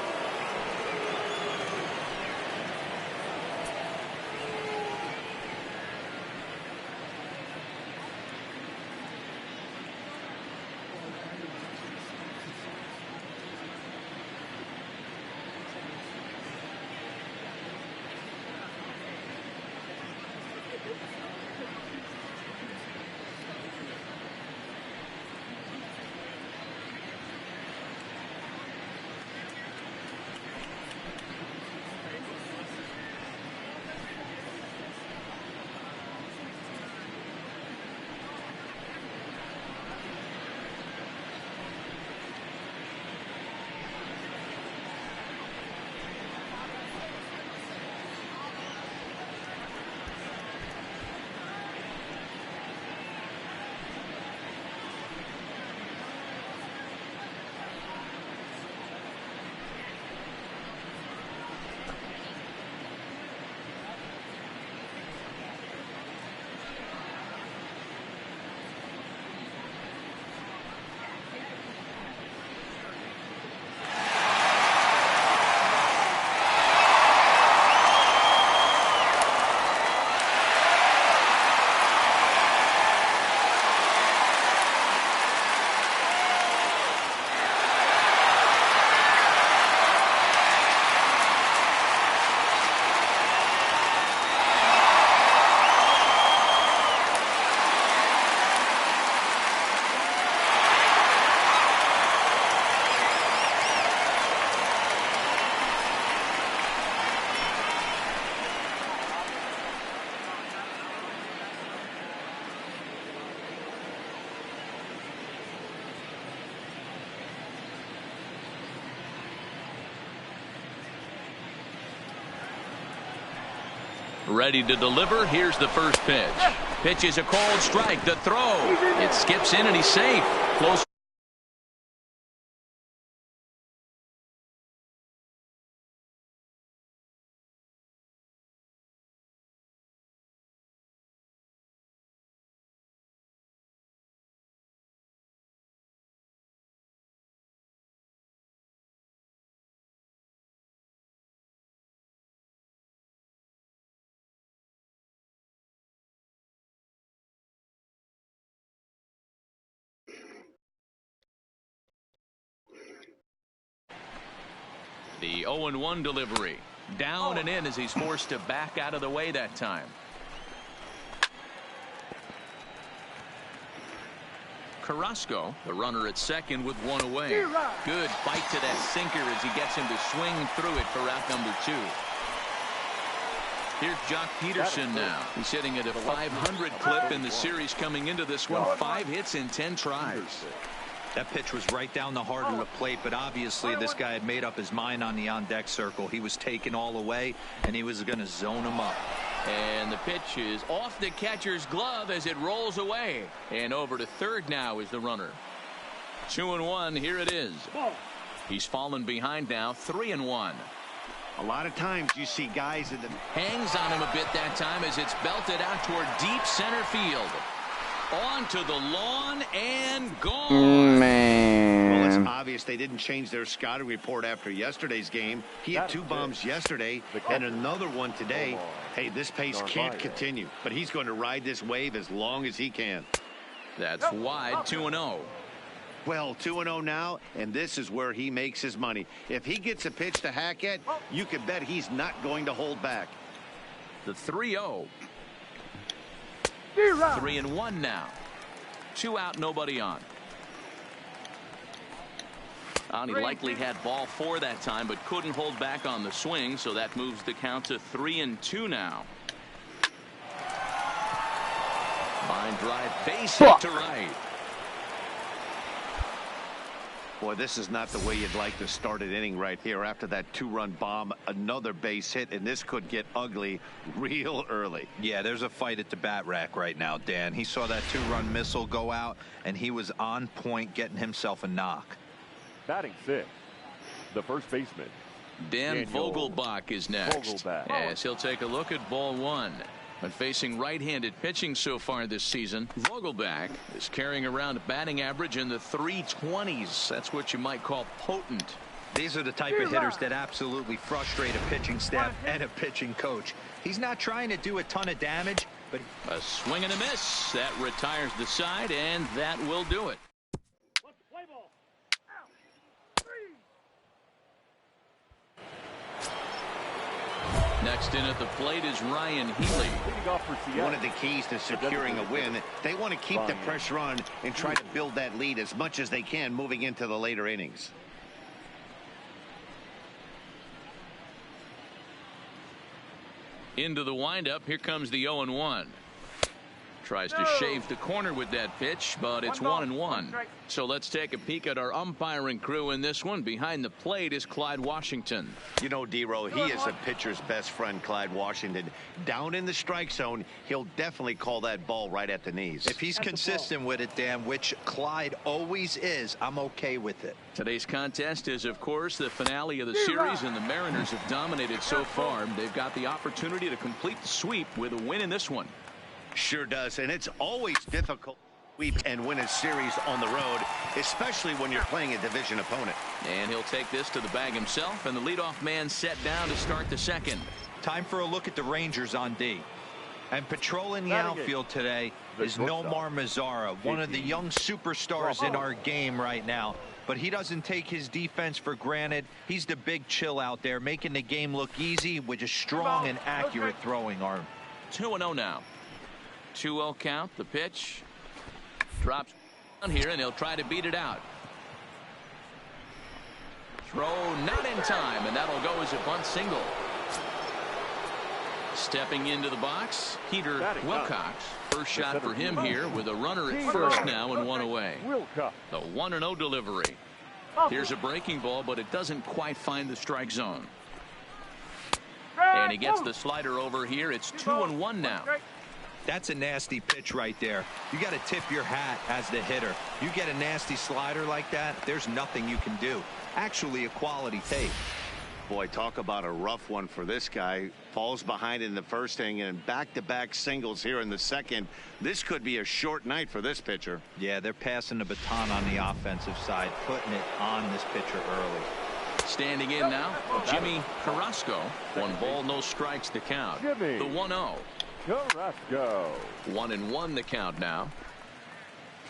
Ready to deliver. Here's the first pitch. Pitch is a cold strike. The throw. It skips in and he's safe. Close. The 0-1 delivery. Down and in as he's forced to back out of the way that time. Carrasco, the runner at second with 1 away. Good bite to that sinker as he gets him to swing through it for out number 2. Here's Jock Peterson now. He's hitting at a 500 clip in the series coming into this one. 5 hits in 10 tries. That pitch was right down the heart of the plate, but obviously this guy had made up his mind on the on-deck circle. He was taken all the way, and he was going to zone him up. And the pitch is off the catcher's glove as it rolls away. And over to third now is the runner. 2-1. Here it is. He's fallen behind now, 3-1. A lot of times you see guys in the... Hangs on him a bit that time as it's belted out toward deep center field. Onto the lawn and gone. Man. Well, it's obvious they didn't change their scouting report after yesterday's game. He had 2 bombs yesterday and another one today. Hey, this pace can't continue, but he's going to ride this wave as long as he can. That's wide, 2-0. Well, 2-0 now, and this is where he makes his money. If he gets a pitch to Hackett, you can bet he's not going to hold back. The 3-0. 3-1 now. 2 out, nobody on. He likely had ball 4 that time, but couldn't hold back on the swing, so that moves the count to 3-2 now. Line drive, base hit to right. Boy, this is not the way you'd like to start an inning right here. After that 2-run bomb, another base hit, and this could get ugly real early. Yeah, there's a fight at the bat rack right now, Dan. He saw that 2-run missile go out, and he was on point getting himself a knock. Batting 6, the first baseman, Dan Vogelbach is next. Yes, he'll take a look at ball 1. But facing right-handed pitching so far this season, Vogelbach is carrying around a batting average in the 320s. That's what you might call potent. These are the type of hitters that absolutely frustrate a pitching staff and a pitching coach. He's not trying to do a ton of damage, but a swing and a miss. That retires the side, and that will do it. Next in at the plate is Ryan Healy. One of the keys to securing a win, they want to keep the pressure on and try to build that lead as much as they can moving into the later innings. Into the windup. Here comes the 0-1. Tries to shave the corner with that pitch, but it's 1-1. So let's take a peek at our umpiring crew in this one. Behind the plate is Clyde Washington. You know, D-Row, he is a pitcher's best friend, Clyde Washington. Down in the strike zone, he'll definitely call that ball right at the knees. If he's consistent with it, Dan, which Clyde always is, I'm okay with it. Today's contest is, of course, the finale of the series, and the Mariners have dominated so far. They've got the opportunity to complete the sweep with a win in this one. Sure does, and it's always difficult to sweep and win a series on the road, especially when you're playing a division opponent. And he'll take this to the bag himself, and the leadoff man set down to start the second. Time for a look at the Rangers on D. And patrolling the outfield today is Nomar Mazara, one of the young superstars in our game right now. But he doesn't take his defense for granted. He's the big chill out there, making the game look easy with a strong and accurate throwing arm. 2-0 now. 2-0 count. The pitch drops down here, and he'll try to beat it out. Throw not in time, and that'll go as a bunt single. Stepping into the box, Peter Wilcox. First shot for him here with a runner at first now and one away. The 1-0 delivery. Here's a breaking ball, but it doesn't quite find the strike zone. And he gets the slider over here. It's 2-1 now. That's a nasty pitch right there. You got to tip your hat as the hitter. You get a nasty slider like that, there's nothing you can do. Actually, a quality take. Boy, talk about a rough one for this guy. Falls behind in the first inning and back-to-back singles here in the second. This could be a short night for this pitcher. Yeah, they're passing the baton on the offensive side, putting it on this pitcher early. Standing in now, Jimmy Carrasco. 1 ball, no strikes to count. The 1-0. Carrasco. 1-1 the count now.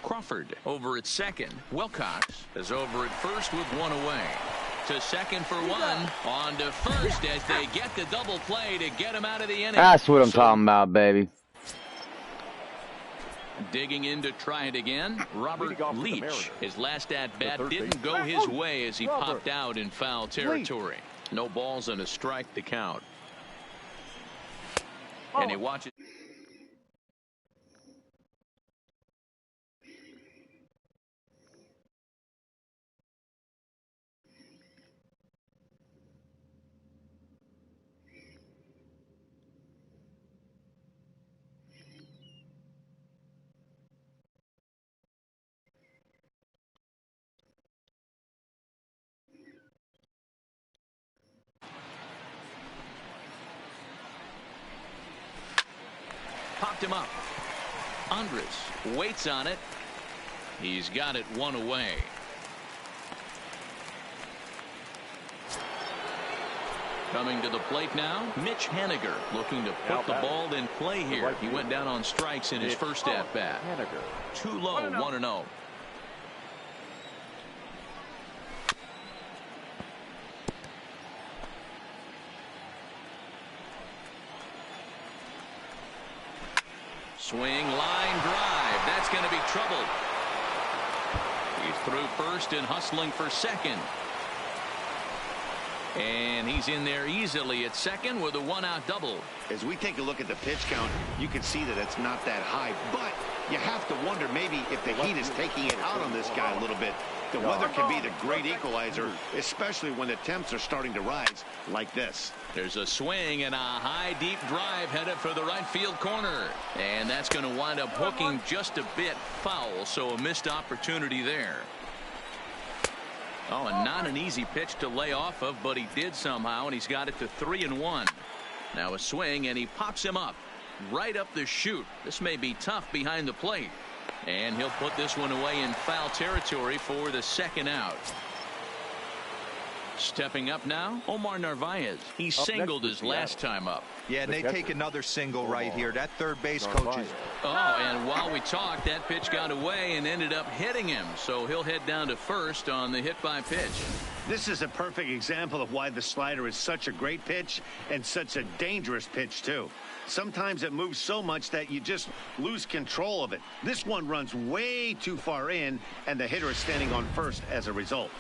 Crawford over at second. Wilcox is over at first with 1 away. To second for 1. On to first as they get the double play to get him out of the inning. That's what I'm talking about, baby. Digging in to try it again, Robert Leach. His last at-bat didn't go his way as he popped out in foul territory. No balls and a strike to count. And he watches. popped him up. Andres waits on it. He's got it one away. Coming to the plate now, Mitch Haniger looking to put the ball in play here. He went down on strikes in his first at-bat. Too low, 1-0. Swing, line drive. That's going to be trouble. He's through first and hustling for second. And he's in there easily at second with a one-out double. As we take a look at the pitch count, you can see that it's not that high, but you have to wonder maybe if the heat is taking it out on this guy a little bit. The weather can be the great equalizer, especially when the temps are starting to rise like this. There's a swing and a high deep drive headed for the right field corner, and that's going to wind up hooking just a bit foul, so a missed opportunity there. Oh, and not an easy pitch to lay off of, but he did somehow, and he's got it to 3-1. Now a swing, and he pops him up right up the chute. This may be tough behind the plate, and he'll put this one away in foul territory for the second out. Stepping up now, Omar Narvaez. He singled his last time up. Yeah, and they take another single right here. That third base coach is... Oh, and while we talked, that pitch got away and ended up hitting him. So he'll head down to first on the hit by pitch. This is a perfect example of why the slider is such a great pitch and such a dangerous pitch, too. Sometimes it moves so much that you just lose control of it. This one runs way too far in, and the hitter is standing on first as a result.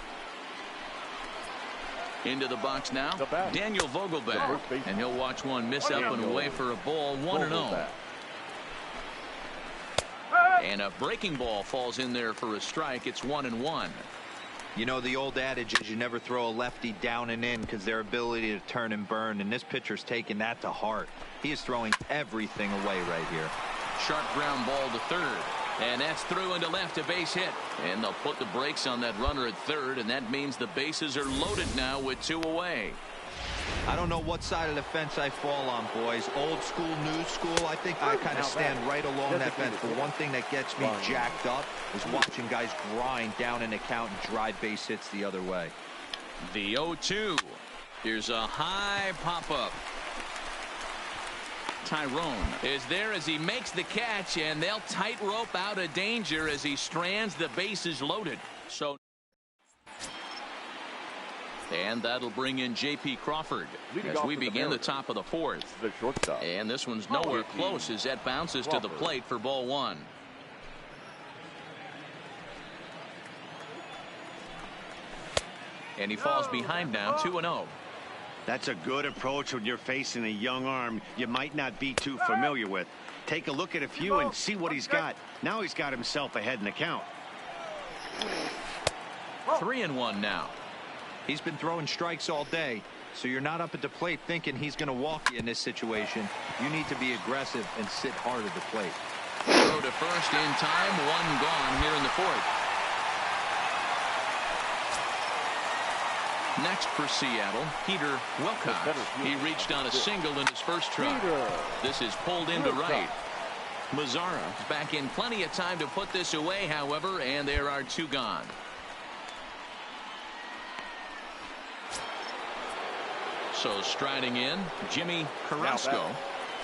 Into the box now, Daniel Vogelbach, and he'll watch one miss up and away for a ball, 1-0. And a breaking ball falls in there for a strike. It's 1-1. You know, the old adage is you never throw a lefty down and in because their ability to turn and burn, and this pitcher's taking that to heart. He is throwing everything away right here. Sharp ground ball to third. And that's through into left, a base hit. And they'll put the brakes on that runner at third, and that means the bases are loaded now with two away. I don't know what side of the fence I fall on, boys. Old school, new school. I think I kind of stand right along that fence. The one thing that gets me jacked up is watching guys grind down an account and drive base hits the other way. The 0-2. Here's a high pop-up. Tyrone is there as he makes the catch, and they'll tightrope out of danger as he strands the bases loaded. So, and that'll bring in J.P. Crawford as we begin the top of the fourth. The shortstop. And this one's nowhere close as that bounces to the plate for ball one. And he falls behind now, 2-0. That's a good approach when you're facing a young arm you might not be too familiar with. Take a look at a few and see what he's got. Now he's got himself ahead in the count. 3-1 now. He's been throwing strikes all day, so you're not up at the plate thinking he's going to walk you in this situation. You need to be aggressive and sit hard at the plate. Throw to first in time, one gone here in the fourth. Next for Seattle, Peter Wilcox. He reached on a single in his first try. This is pulled into right. Mazzara back in plenty of time to put this away, however, and there are two gone. So striding in, Jimmy Carrasco.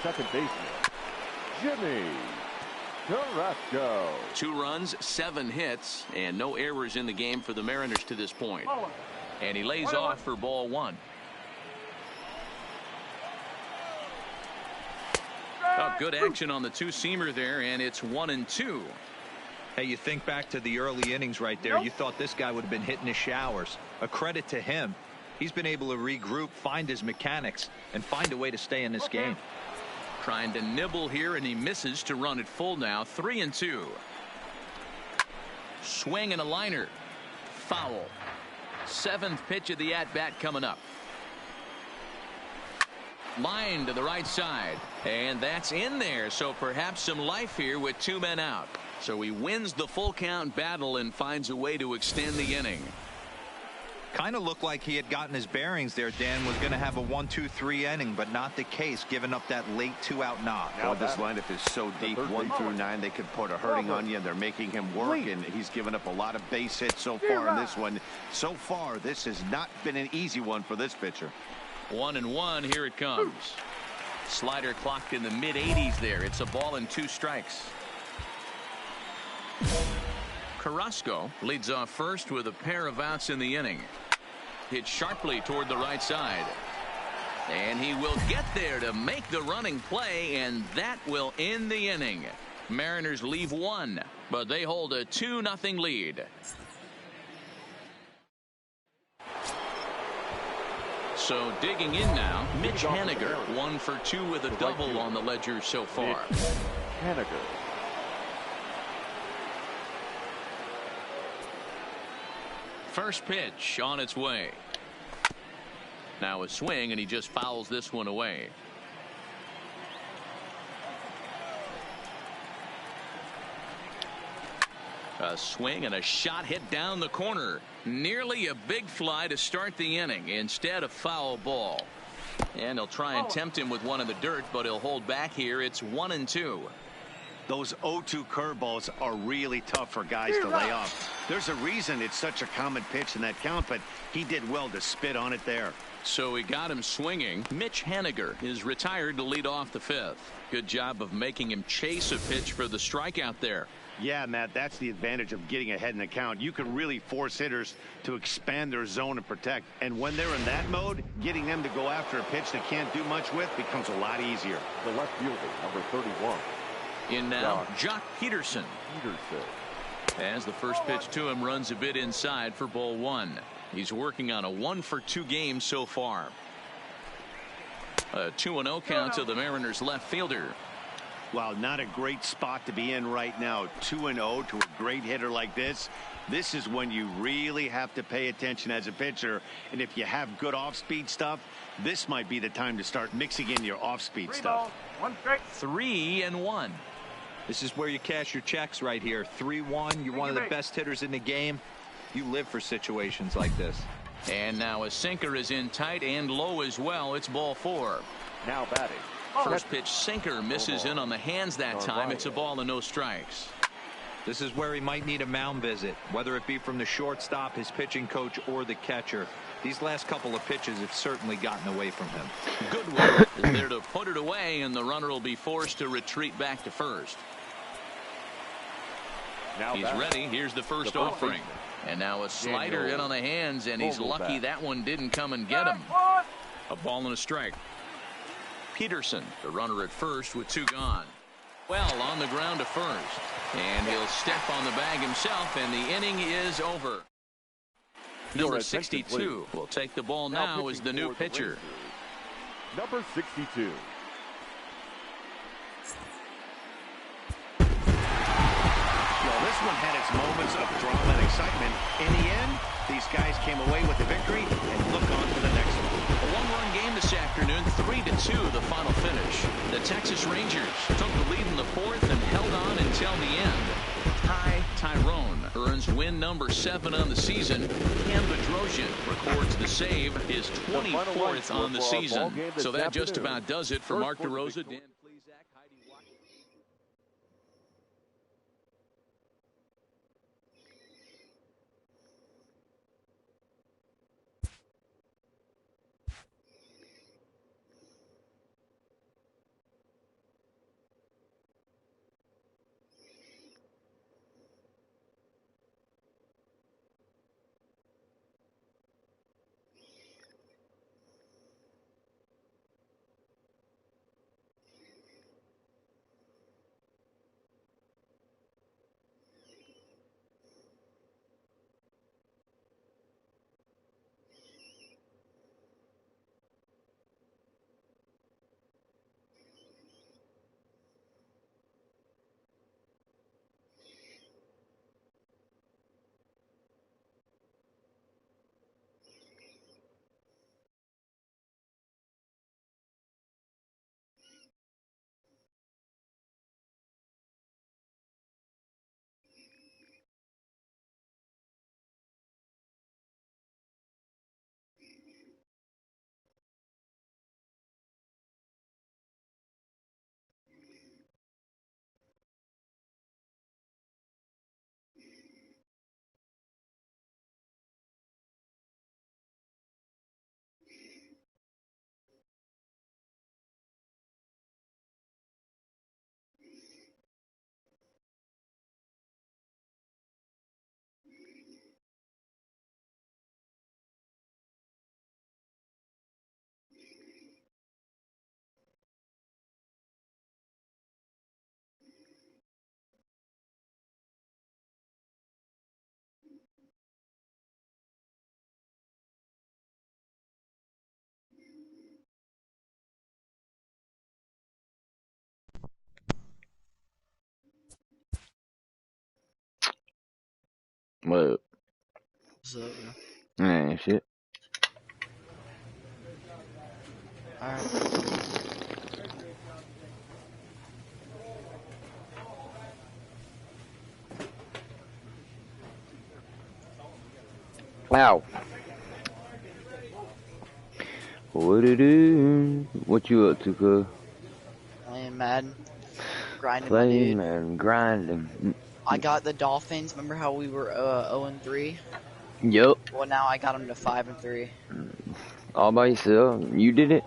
Second baseman, Jimmy Carrasco. 2 runs, 7 hits, and no errors in the game for the Mariners to this point. And he lays off for ball one. Oh, good action on the two-seamer there, and it's 1-2. Hey, you think back to the early innings right there. You thought this guy would have been hitting his showers. A credit to him. He's been able to regroup, find his mechanics, and find a way to stay in this game. Trying to nibble here, and he misses to run it full now. 3-2. Swing and a liner. Foul. 7th pitch of the at-bat coming up. Line to the right side, and that's in there, so perhaps some life here with 2 men out. So he wins the full count battle and finds a way to extend the inning. Kind of looked like he had gotten his bearings there. Dan was going to have a 1-2-3 inning, but not the case, giving up that late 2-out knock. Now this lineup is so deep, 1 through 9, they could put a hurting on you, and they're making him work, and he's given up a lot of base hits so far in this one. So far, this has not been an easy one for this pitcher. 1-1, here it comes. Slider clocked in the mid-80s there. It's a ball and 2 strikes. Carrasco leads off first with a pair of outs in the inning. Hit sharply toward the right side. And he will get there to make the running play, and that will end the inning. Mariners leave 1, but they hold a 2-0 lead. So digging in now, Mitch Haniger, 1 for 2 with a double on the ledger so far. Haniger. First pitch on its way. Now a swing, and he just fouls this one away. A swing and a shot hit down the corner. Nearly a big fly to start the inning. Instead, a foul ball. And he'll try and tempt him with one in the dirt, but he'll hold back here. It's 1-2. Those 0-2 curveballs are really tough for guys to lay off. There's a reason it's such a common pitch in that count, but he did well to spit on it there. So he got him swinging. Mitch Haniger is retired to lead off the 5th. Good job of making him chase a pitch for the strikeout there. Yeah, Matt, that's the advantage of getting ahead in the count. You can really force hitters to expand their zone and protect. And when they're in that mode, getting them to go after a pitch they can't do much with becomes a lot easier. The left fielder, number 31. In now, Jock Peterson. As the first pitch to him runs a bit inside for ball 1. He's working on a 1 for 2 game so far. A 2-0 count to the Mariners left fielder. Wow, not a great spot to be in right now. 2-0 to a great hitter like this. This is when you really have to pay attention as a pitcher. And if you have good off-speed stuff, this might be the time to start mixing in your off-speed stuff. 3-1. This is where you cash your checks right here. 3-1. You're one of the best hitters in the game. You live for situations like this. And now a sinker is in tight and low as well. It's ball 4. Now batting. First pitch sinker misses in on the hands that time. It's a ball and no strikes. This is where he might need a mound visit, whether it be from the shortstop, his pitching coach, or the catcher. These last couple of pitches have certainly gotten away from him. Goodwin is there to put it away, and the runner will be forced to retreat back to first. Now He's ready. Here's the first offering. And now a slider in on the hands, and he's lucky that one didn't come and get him. A ball and a strike. Peterson, the runner at first with 2 gone. Well, on the ground to first. And he'll step on the bag himself, and the inning is over. Number 62 will take the ball now as the new pitcher. Number 62. Well, this one had its moments of drama and excitement. In the end, these guys came away with the victory and look on to the next one. A 1-run game this afternoon, 3-2 the final finish. The Texas Rangers took the lead in the 4th and held on until the end. Tyrone earns win number 7 on the season. Cam Bedrosian records the save, his 24th on the season. So that just about does it for Mark DeRosa. What? What's up, Man, shit. Alright. Wow. What it is? What you up to, cuz? Playing Madden. Grinding, my Playing, dude. man, grinding. I got the Dolphins. Remember how we were 0-3? Yup. Well, now I got them to 5-3. All by yourself. You did it?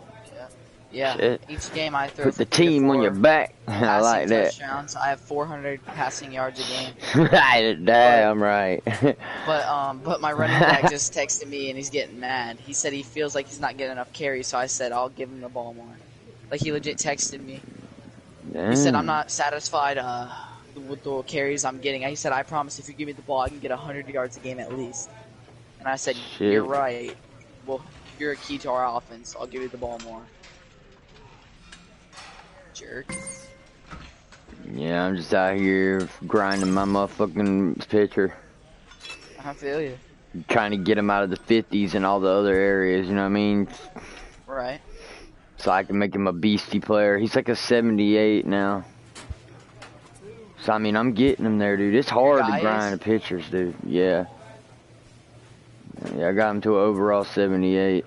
Yeah. Shit. Each game I throw Put for the 3 to team 4 on your back. I passing like that. touchdowns. I have 400 passing yards a game. Damn right. But my running back just texted me and he's getting mad. He said he feels like he's not getting enough carries, so I said I'll give him the ball more. Like he legit texted me. Damn. He said I'm not satisfied with the carries I'm getting. He said I promise if you give me the ball I can get 100 yards a game at least. And I said Shit. You're right. Well, you're a key to our offense. I'll give you the ball more. Jerk. Yeah, I'm just out here grinding my motherfucking pitcher. I feel you. Trying to get him out of the 50s and all the other areas, you know what I mean? Right. So I can make him a beastie player. He's like a 78 now. So, I mean, I'm getting him there, dude. It's hard to grind the pitchers, dude. Yeah. Yeah, I got him to an overall 78.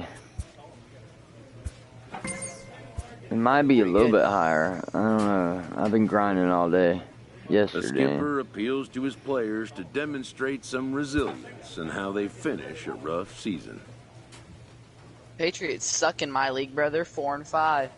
It might be a little bit higher. I don't know. I've been grinding all day. Yesterday. The skipper appeals to his players to demonstrate some resilience in how they finish a rough season. Patriots suck in my league, brother. 4-5.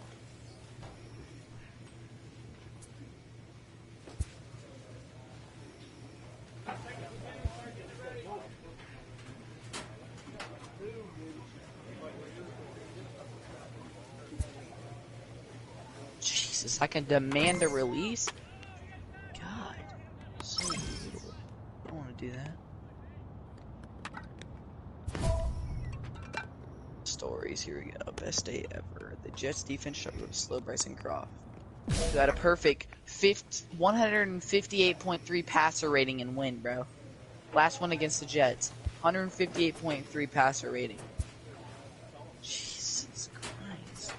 Jesus, I can demand a release? God. So brutal. I don't want to do that. Stories, here we go. Best day ever. The Jets defense struggled to slow Bryson Croft. You had a perfect 158.3 passer rating and win, bro. Last one against the Jets. 158.3 passer rating. Jesus Christ.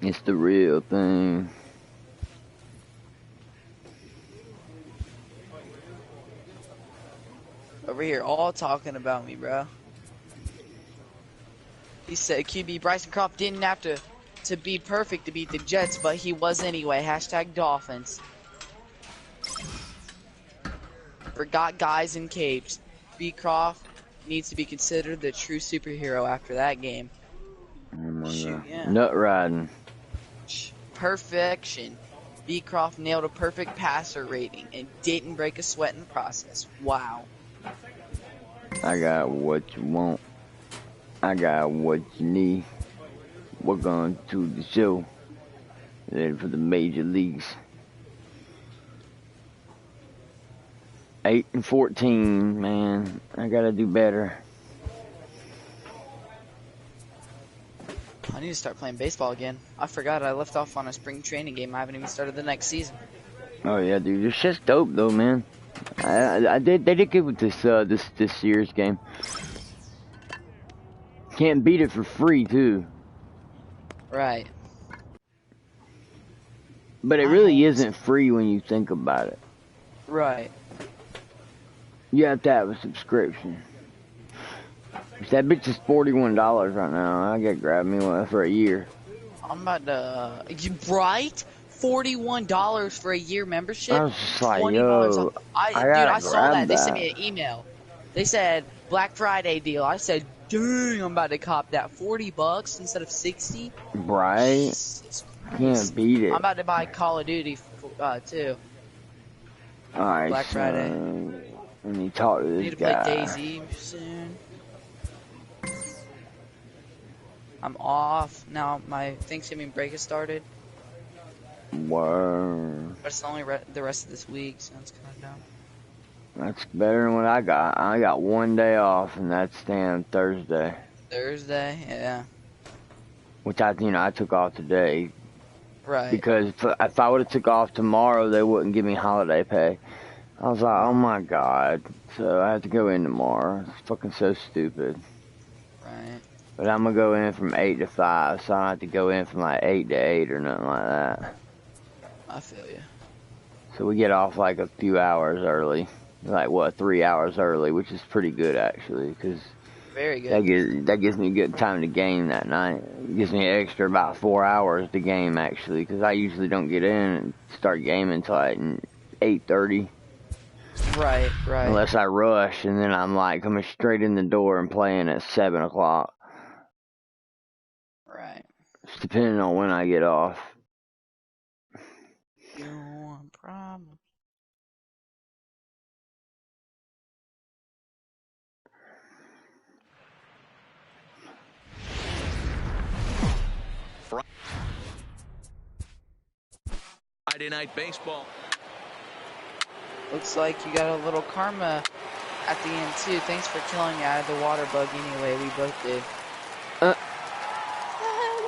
It's the real thing. Over here, all talking about me, bro. He said QB Bryson Croft didn't have to be perfect to beat the Jets, but he was anyway. Hashtag Dolphins. Forgot guys in capes. B. Croft needs to be considered the true superhero after that game. Oh my God. Yeah. Nut riding. Perfection. B. Croft nailed a perfect passer rating and didn't break a sweat in the process. Wow. I got what you want. I got what you need. We're going to the show. Ready for the major leagues. 8-14, man. I gotta do better. I need to start playing baseball again. I forgot I left off on a spring training game. I haven't even started the next season. Oh yeah, dude. This shit's dope though, man. They did good with this year's game. Can't beat it for free too. Right. But it really isn't free when you think about it. Right. You have to have a subscription. That bitch is $41 right now. I gotta grab me one for a year. I'm about to. Right? $41 for a year membership. I was just like, $20 yo, I saw that. They sent me an email. They said Black Friday deal. I said, dang, I'm about to cop that. $40 instead of 60. Right? Jesus Christ. Can't beat it. I'm about to buy Call of Duty too. Alright, Black Friday. Let me talk to this Need to guy. play DayZ soon. I'm off now. My Thanksgiving break has started. Word. But it's only the rest of this week, so it's kind of dumb. That's better than what I got. I got one day off, and that's damn Thursday. Thursday, yeah. Which I took off today. Right. Because if I would have took off tomorrow, they wouldn't give me holiday pay. I was like, oh my god. So I have to go in tomorrow. It's fucking so stupid. Right. But I'm gonna go in from 8 to 5, so I don't have to go in from like 8 to 8 or nothing like that. I feel you. So we get off like a few hours early. Like, what, 3 hours early, which is pretty good actually, because Very good. that gives me good time to game that night. It gives me an extra about 4 hours to game actually, because I usually don't get in and start gaming until like 8:30. Right, right. Unless I rush, and then I'm like coming straight in the door and playing at 7 o'clock. Right. It's depending on when I get off. No problem. Friday Night Baseball. Looks like you got a little karma at the end too. Thanks for killing me. I had the water bug anyway. We both did.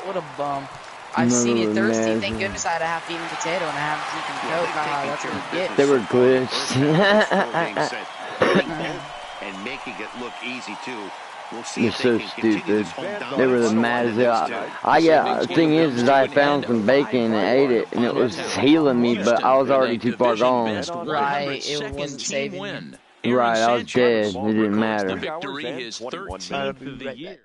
What a bum. I've seen you thirsty. Thank goodness I had a half-eaten potato and a half-eaten Coke. That's what you get. They were glitched. And making it look easy too. We'll see They're if so they can continue stupid. this They were the maddest. The thing is I found some bacon and ate it, and it was healing me, but I was already too far gone. Right, it wasn't saving you. Right, I was dead. It didn't matter. Victory, his 13th of the year.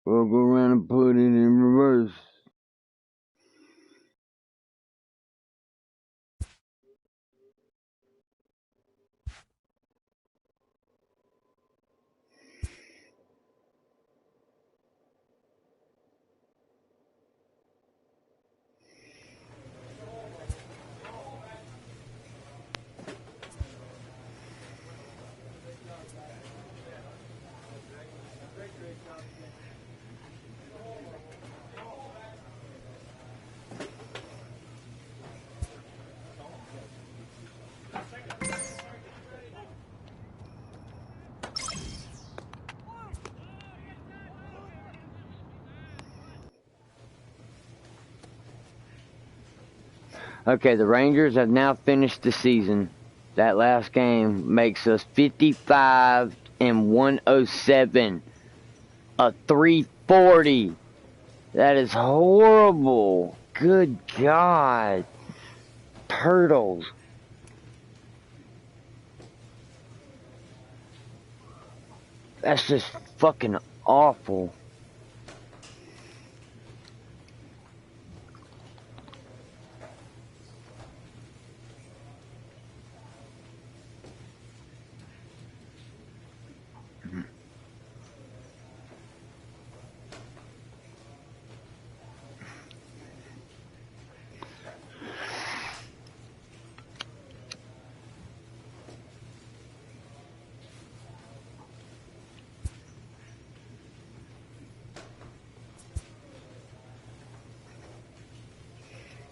We'll go around and put it in reverse. Okay, the Rangers have now finished the season. That last game makes us 55 and 107. A 340. That is horrible. Good God. Turtles. That's just fucking awful.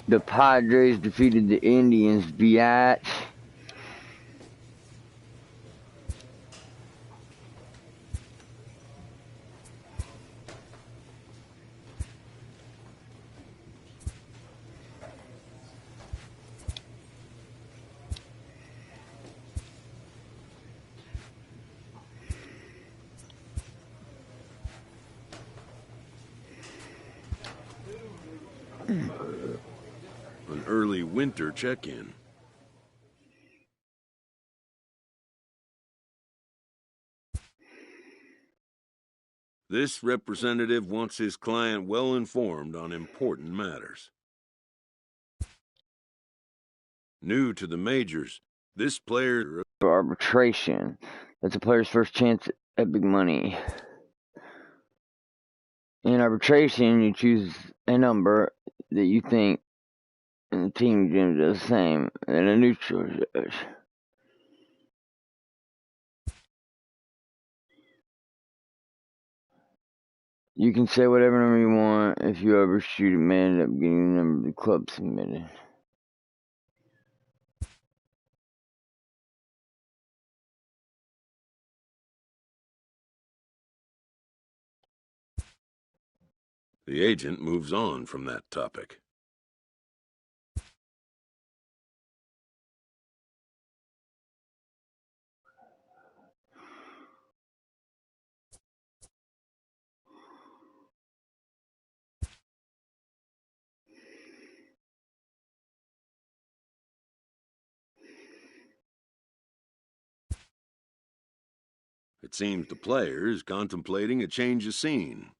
The Padres defeated the Indians, biatch. An early winter check-in. This representative wants his client well informed on important matters. New to the majors, this player... Arbitration. That's a player's first chance at big money. In arbitration, you choose a number that you think, and the team gym does the same, and a neutral judge. You can say whatever number you want. If you overshoot, it may end up getting the number of the club submitted. The agent moves on from that topic. It seems the player is contemplating a change of scene.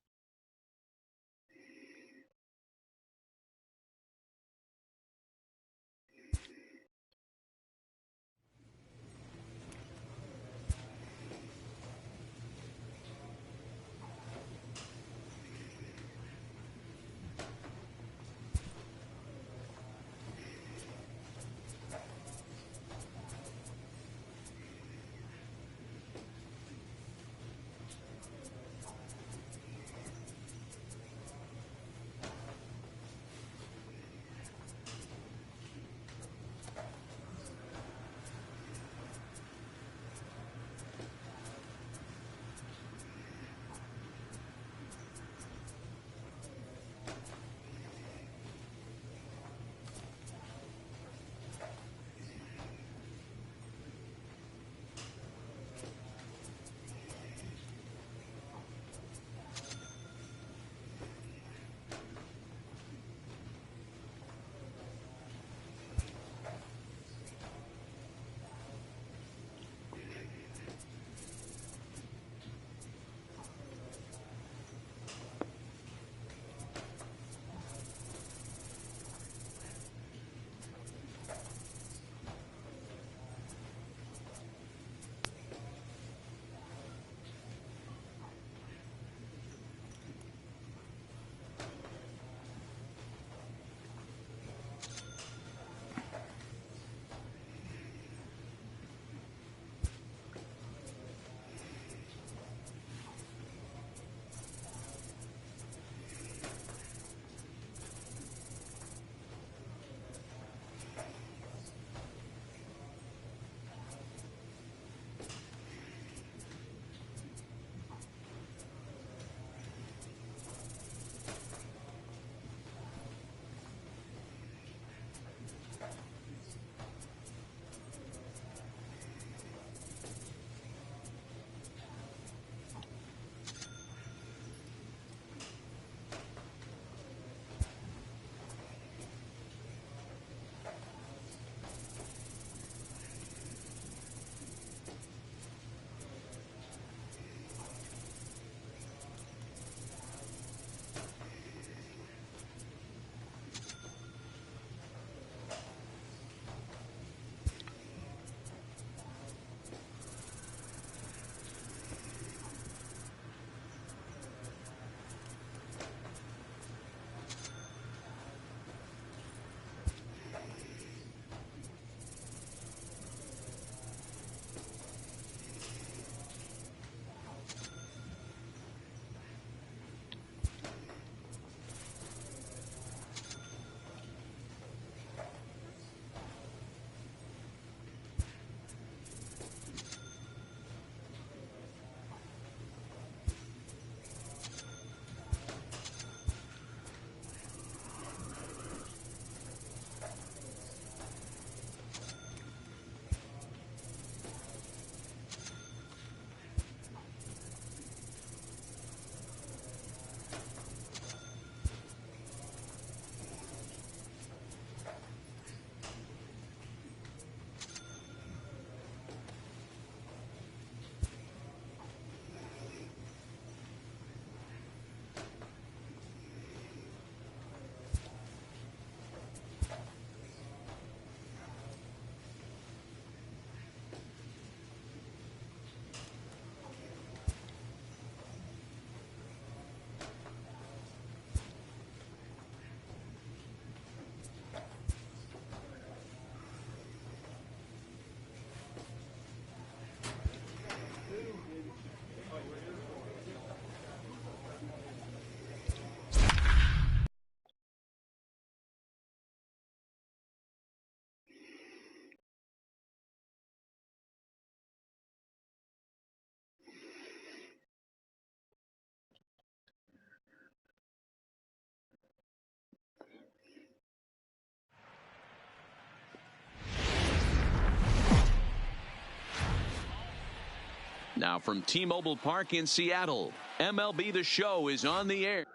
Now from T-Mobile Park in Seattle, MLB The Show is on the air.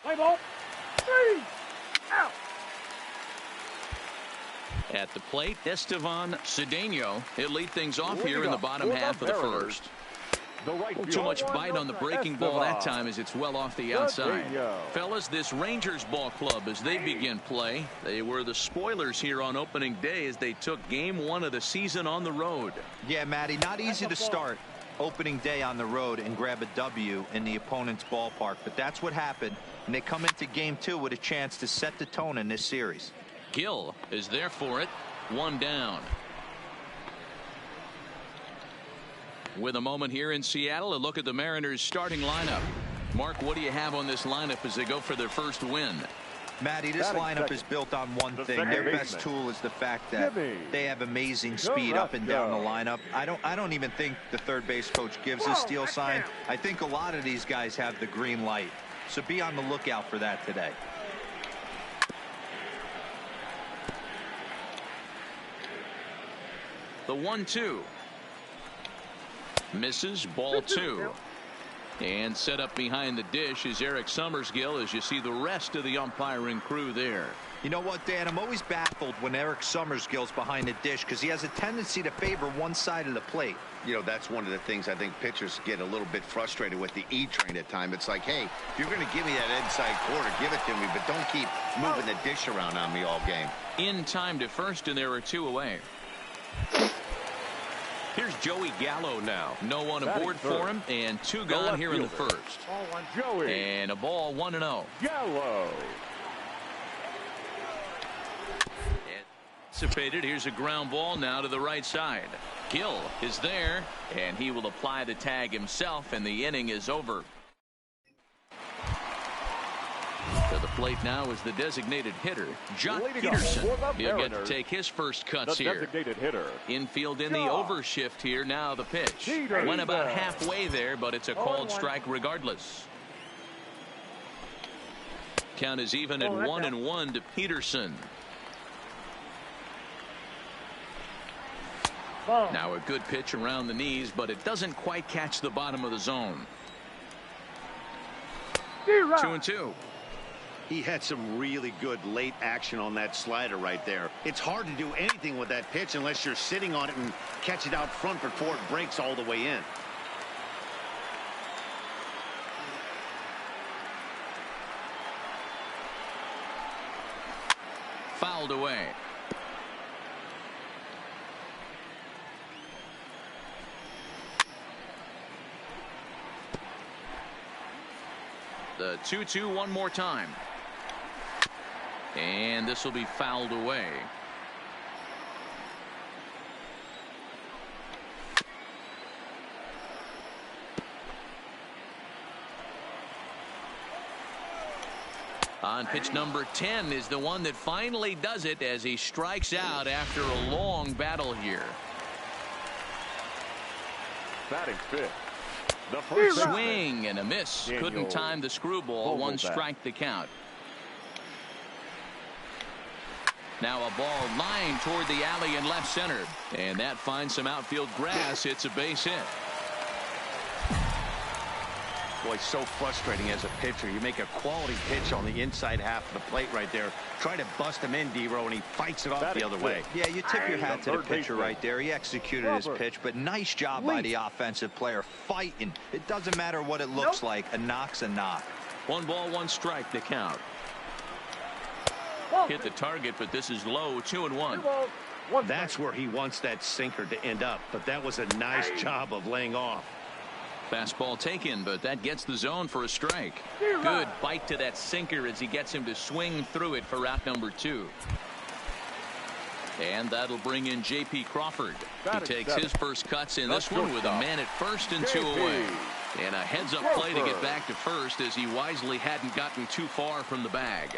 Play ball. 3. Out. At the plate, Estevan Cedeno. He'll lead things off here in the bottom half of the first. Too much bite on the breaking ball that time as it's well off the outside. Fellas, this Rangers ball club, as they begin play, they were the spoilers here on opening day as they took game 1 of the season on the road. Yeah, Matty, not easy to start opening day on the road and grab a W in the opponent's ballpark, but that's what happened, and they come into game 2 with a chance to set the tone in this series. Gill is there for it. 1 down. With a moment here in Seattle, a look at the Mariners starting lineup. Mark, what do you have on this lineup as they go for their first win? Matty, this lineup is built on one thing. Their best tool is the fact that they have amazing speed up and down the lineup. I don't even think the third base coach gives a steal sign. I think a lot of these guys have the green light. So be on the lookout for that today. The 1-2. Misses, ball 2. And set up behind the dish is Eric Summersgill as you see the rest of the umpiring crew there. You know what, Dan? I'm always baffled when Eric Summersgill's behind the dish because he has a tendency to favor one side of the plate. You know, that's one of the things I think pitchers get a little bit frustrated with the E-train at time. It's like, hey, if you're going to give me that inside quarter, give it to me, but don't keep moving the dish around on me all game. In time to first, and there are 2 away. Here's Joey Gallo now. No one aboard for him, and 2 gone here in the first. And a ball 1-0. Gallo. Anticipated. Here's a ground ball now to the right side. Gill is there, and he will apply the tag himself, and the inning is over. To the plate now is the designated hitter, Jock Peterson. He'll get to take his first cuts here. Infield in the overshift here. Now the pitch. Went about halfway there, but it's a called strike regardless. Count is even at 1-1 to Peterson. Now a good pitch around the knees, but it doesn't quite catch the bottom of the zone. 2-2. He had some really good late action on that slider right there. It's hard to do anything with that pitch unless you're sitting on it and catch it out front before it breaks all the way in. Fouled away. The 2-2 one more time. And this will be fouled away. On pitch number 10 is the one that finally does it as he strikes out after a long battle here. Batting fifth. The first swing and a miss. Couldn't time the screwball. 1 strike the count. Now a ball lined toward the alley in left center. And that finds some outfield grass. It's a base hit. Boy, so frustrating as a pitcher. You make a quality pitch on the inside half of the plate right there. Try to bust him in, D-Row, and he fights it off the other way. Yeah, you tip your hat to the pitcher right there. He executed his pitch, but nice job by the offensive player fighting. It doesn't matter what it looks like. A knock's a knock. 1 ball, 1 strike, the count. Hit the target, but this is low. 2-1. That's where he wants that sinker to end up, but that was a nice job of laying off. Fastball taken, but that gets the zone for a strike. Good bite to that sinker as he gets him to swing through it for out number 2. And that'll bring in J.P. Crawford. He takes his first cuts in this one with a man at first and 2 away. And a heads-up play to get back to first as he wisely hadn't gotten too far from the bag.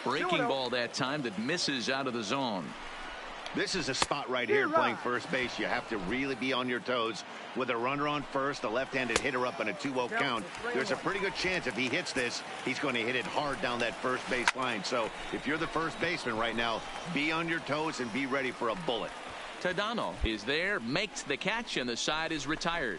Breaking ball that time that misses out of the zone. This is a spot right here playing first base. You have to really be on your toes. With a runner on first, a left-handed hitter up on a 2-0 count, there's a pretty good chance if he hits this, he's going to hit it hard down that first base line. So if you're the first baseman right now, be on your toes and be ready for a bullet. Tadano is there, makes the catch, and the side is retired.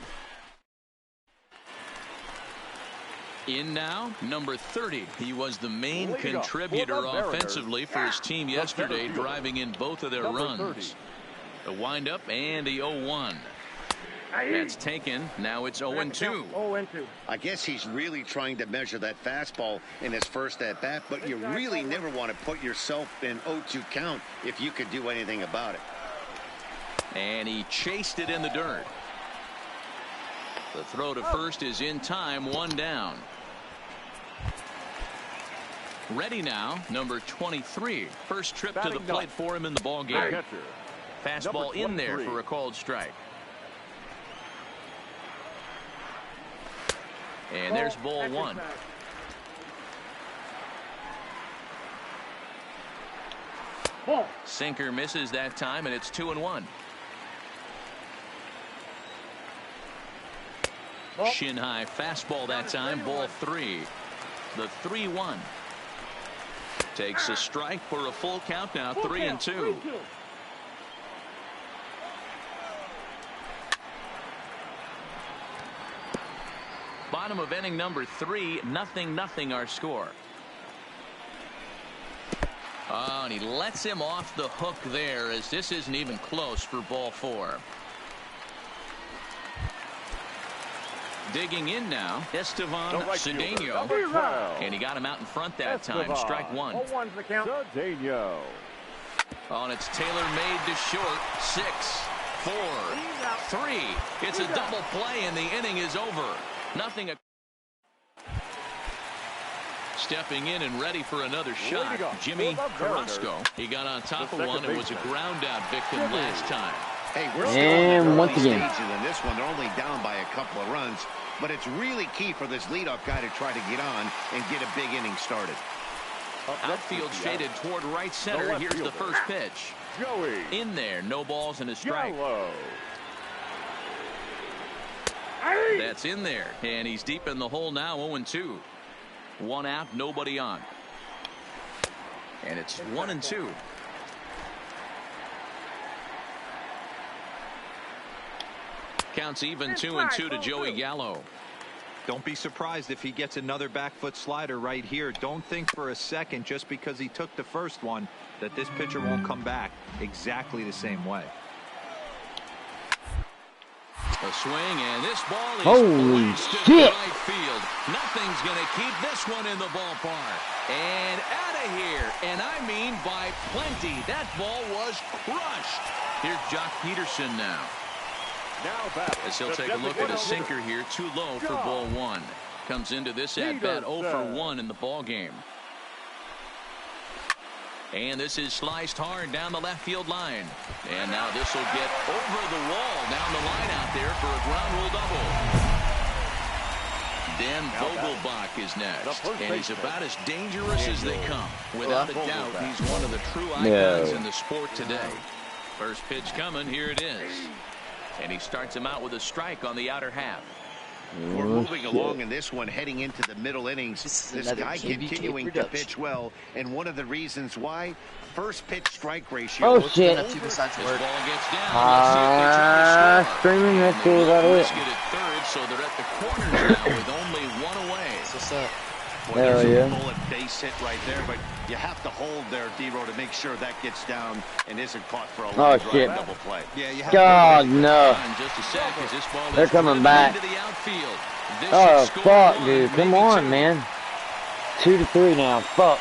In now, number 30. He was the main contributor offensively for his team yesterday, driving in both of their runs. A windup and the 0-1. That's taken. Now it's 0-2. 0-2. I guess he's really trying to measure that fastball in his first at-bat, but you really never want to put yourself in 0-2 count if you could do anything about it. And he chased it in the dirt. The throw to first is in time, 1 down. Ready now, number 23. First trip to the plate for him in the ball game. Fastball in there for a called strike. And there's ball 1. Sinker misses that time, and it's 2-1. Shin high fastball that time, ball 3. The 3-1. Takes a strike for a full count now, 3-2. Bottom of inning number 3, 0-0 our score. Oh, and he lets him off the hook there, as this isn't even close for ball 4. Digging in now, Estevan Cedeno, and he got him out in front that time. Strike 1. 0-1's the count. Cedeno. Oh, and it's Taylor made to short. 6, 4, 3. It's a double play, and the inning is over. Nothing. Stepping in and ready for another shot, Jimmy Carrasco. He got on top of one and was a ground out victim last time. Hey, we're still once again in this one. They're only down by a couple of runs, but it's really key for this leadoff guy to try to get on and get a big inning started. Outfield shaded toward right center. Here's the first pitch. In there, no balls and a strike. That's in there, and he's deep in the hole now. 0-2. 1 out, nobody on, and it's 1-2. Counts even, 2-2 to Joey Gallo. Don't be surprised if he gets another back foot slider right here. Don't think for a second, just because he took the first one, that this pitcher won't come back exactly the same way. A swing, and this ball is holy blasted shit. to right field. Nothing's going to keep this one in the ballpark. And out of here, and I mean by plenty. That ball was crushed. Here's Jock Peterson now. As he'll take a look at a sinker here, too low for ball 1. Comes into this at-bat 0 for 1 in the ball game. And this is sliced hard down the left field line. And now this will get over the wall down the line out there for a ground rule double. Dan Vogelbach is next. And he's about as dangerous as they come. Without a doubt, he's one of the true icons in the sport today. First pitch coming, here it is. And he starts him out with a strike on the outer half. We're moving along in this one, heading into the middle innings. This guy continuing to pitch well, and one of the reasons why, first pitch strike ratio. Oh shit! This ball gets down. Streaming, that's all about it. Get it third, so they're at the corners now with only 1 away. What's up? Well, there's a bullet base hit right there, but you have to hold there, D-Row, to make sure that gets down and isn't caught for a long drive double play. Yeah, you have God, no. Just a sec, as this ball They're coming back. into the outfield. This Oh, should score fuck, 1, dude. Come maybe on, 2. man. 2-3 now. Fuck.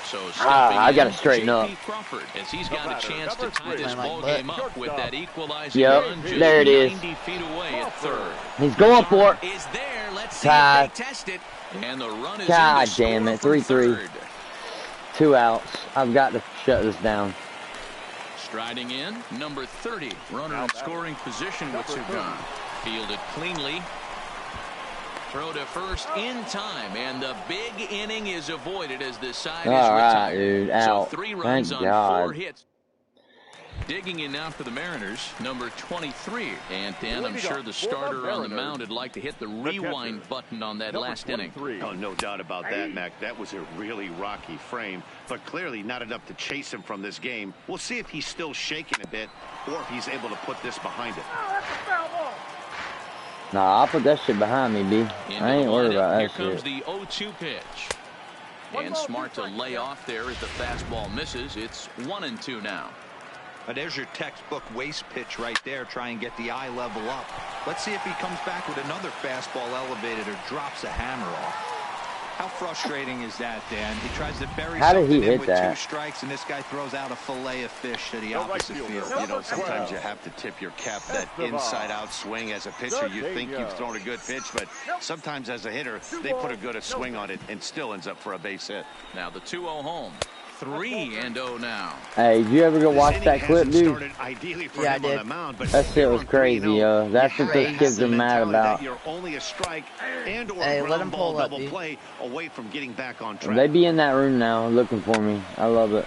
So I got to straighten up. Crawford, as he's got a chance to tie this ball game up with that equalizing Yep, run just there it is. 90 feet away at third. He's going for it. Is there? Let's see Tie. if they test it. And the run is God in damn to it, score from 3-3. third. 2 outs. I've got to shut this down. Striding in, number 30, runner in scoring position with two gone. Fielded cleanly. Throw to first in time, and the big inning is avoided as the side is retired. Dude, so out. 3 runs Thank on God. 4 hits. Digging in now for the Mariners, number 23. And Dan, I'm sure the starter on the mound would like to hit the rewind button on that last inning. Oh, no doubt about that, Mac. That was a really rocky frame, but clearly not enough to chase him from this game. We'll see if he's still shaking a bit or if he's able to put this behind him. Nah, I'll put that shit behind me, B. I ain't worried about that shit. Here comes the 0-2 pitch. And smart to lay off there as the fastball misses. It's 1-2 now. There's your textbook waste pitch right there. Try and get the eye level up. Let's see if he comes back with another fastball elevated or drops a hammer off. How frustrating is that, Dan? He tries to bury something in with 2 strikes, and this guy throws out a fillet of fish to the opposite field. You know, sometimes you have to tip your cap. That inside-out swing as a pitcher, you think you've thrown a good pitch, but sometimes as a hitter, they put a good swing on it and still ends up for a base hit. Now the 2-0 home. 3-0 now. Hey, did you ever go watch that clip, dude? Yeah, I did. That shit was crazy, yo. That's what those kids are mad about. Hey, let him pull up, dude. Away from getting back on track. They be in that room now looking for me. I love it.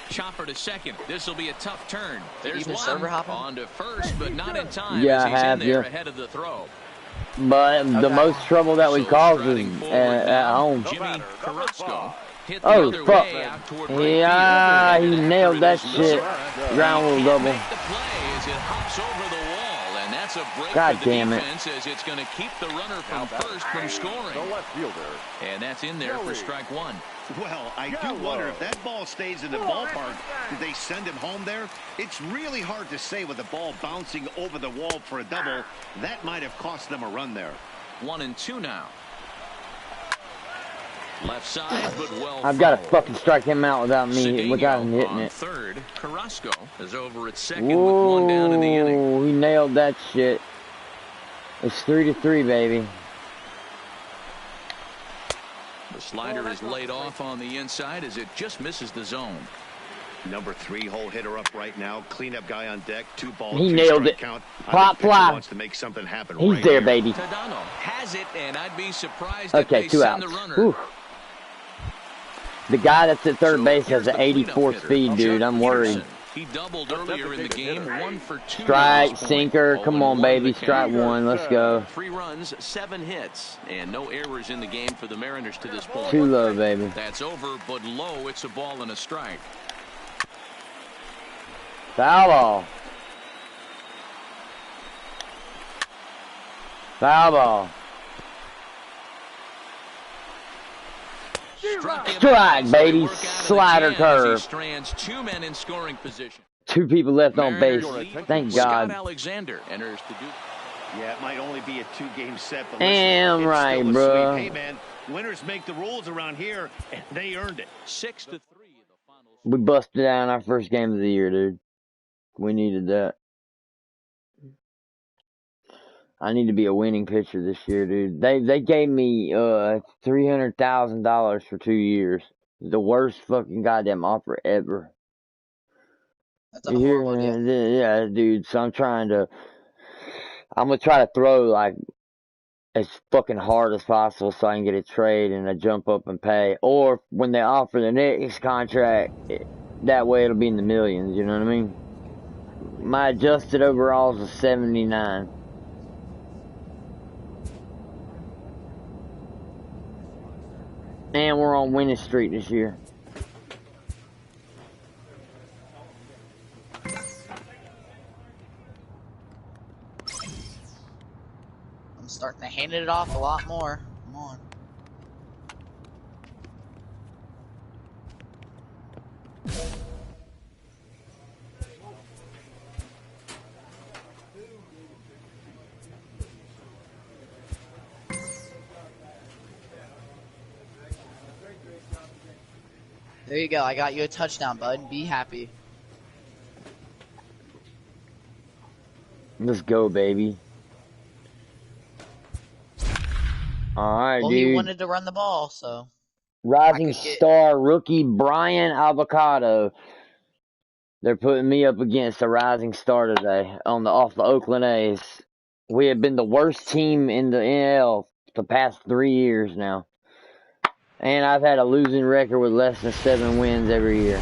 Chopper to second. This will be a tough turn. There's one. On to first, but not in time. Yeah, as I he's have, in there ahead of the throw. But the most trouble that we caused is at home. Jimmy Carrasco. Oh, fuck. Yeah, he nailed that shit. Ground rule double. God damn it. As it's going to keep the runner from first from scoring. And that's in there for strike 1. Well, I do wonder if that ball stays in the ballpark. Did they send him home there? It's really hard to say with the ball bouncing over the wall for a double. That might have cost them a run there. 1-2 now. Left side, but well. I've got to fucking strike him out without him hitting it. Third, Carrasco is over at second with 1 down in the inning. He nailed that shit. It's 3-3, baby. The slider is laid off on the inside as it just misses the zone. Number 3 hole hitter up right now. Cleanup guy on deck. 2 balls. He nailed it. Count. Plop, plop. Wants to make something happen. He's right there, here. baby. Tadano has it, and I'd be surprised if they 2 send outs. the runner. Whew. The guy that's at third base has an 84 speed, dude. I'm worried. He doubled earlier in the game. 1 for 2. Strike, sinker. Come on, baby. Strike 1. Let's go. 3 runs, 7 hits, and no errors in the game for the Mariners to this point. Too low, baby. That's over, but low. It's a ball and a strike. Foul ball. Foul ball. Strike, baby. Slider curve. Strands 2 men in scoring position. 2 people left on base. Thank God. Scott Alexander enters to do. Yeah, it might only be a 2-game set. But damn right, bro. Hey, man, winners make the rules around here, and they earned it. 6-3. The final. We busted out in our first game of the year, dude. We needed that. I need to be a winning pitcher this year, dude. They gave me $300,000 for 2 years. The worst fucking goddamn offer ever. That's a horrible deal. Yeah, dude. So I'm gonna try to throw like as fucking hard as possible so I can get a trade and a jump up and pay. Or when they offer the next contract, that way it'll be in the millions. You know what I mean? My adjusted overalls is 79. And we're on winning streak this year. I'm starting to hand it off a lot more. Come on. There you go. I got you a touchdown, bud. Be happy. Let's go, baby. Alright, well, dude. He wanted to run the ball, so. Rising star rookie Brian Avocado. They're putting me up against a rising star today off the Oakland A's. We have been the worst team in the NL the past 3 years now. And I've had a losing record with less than 7 wins every year.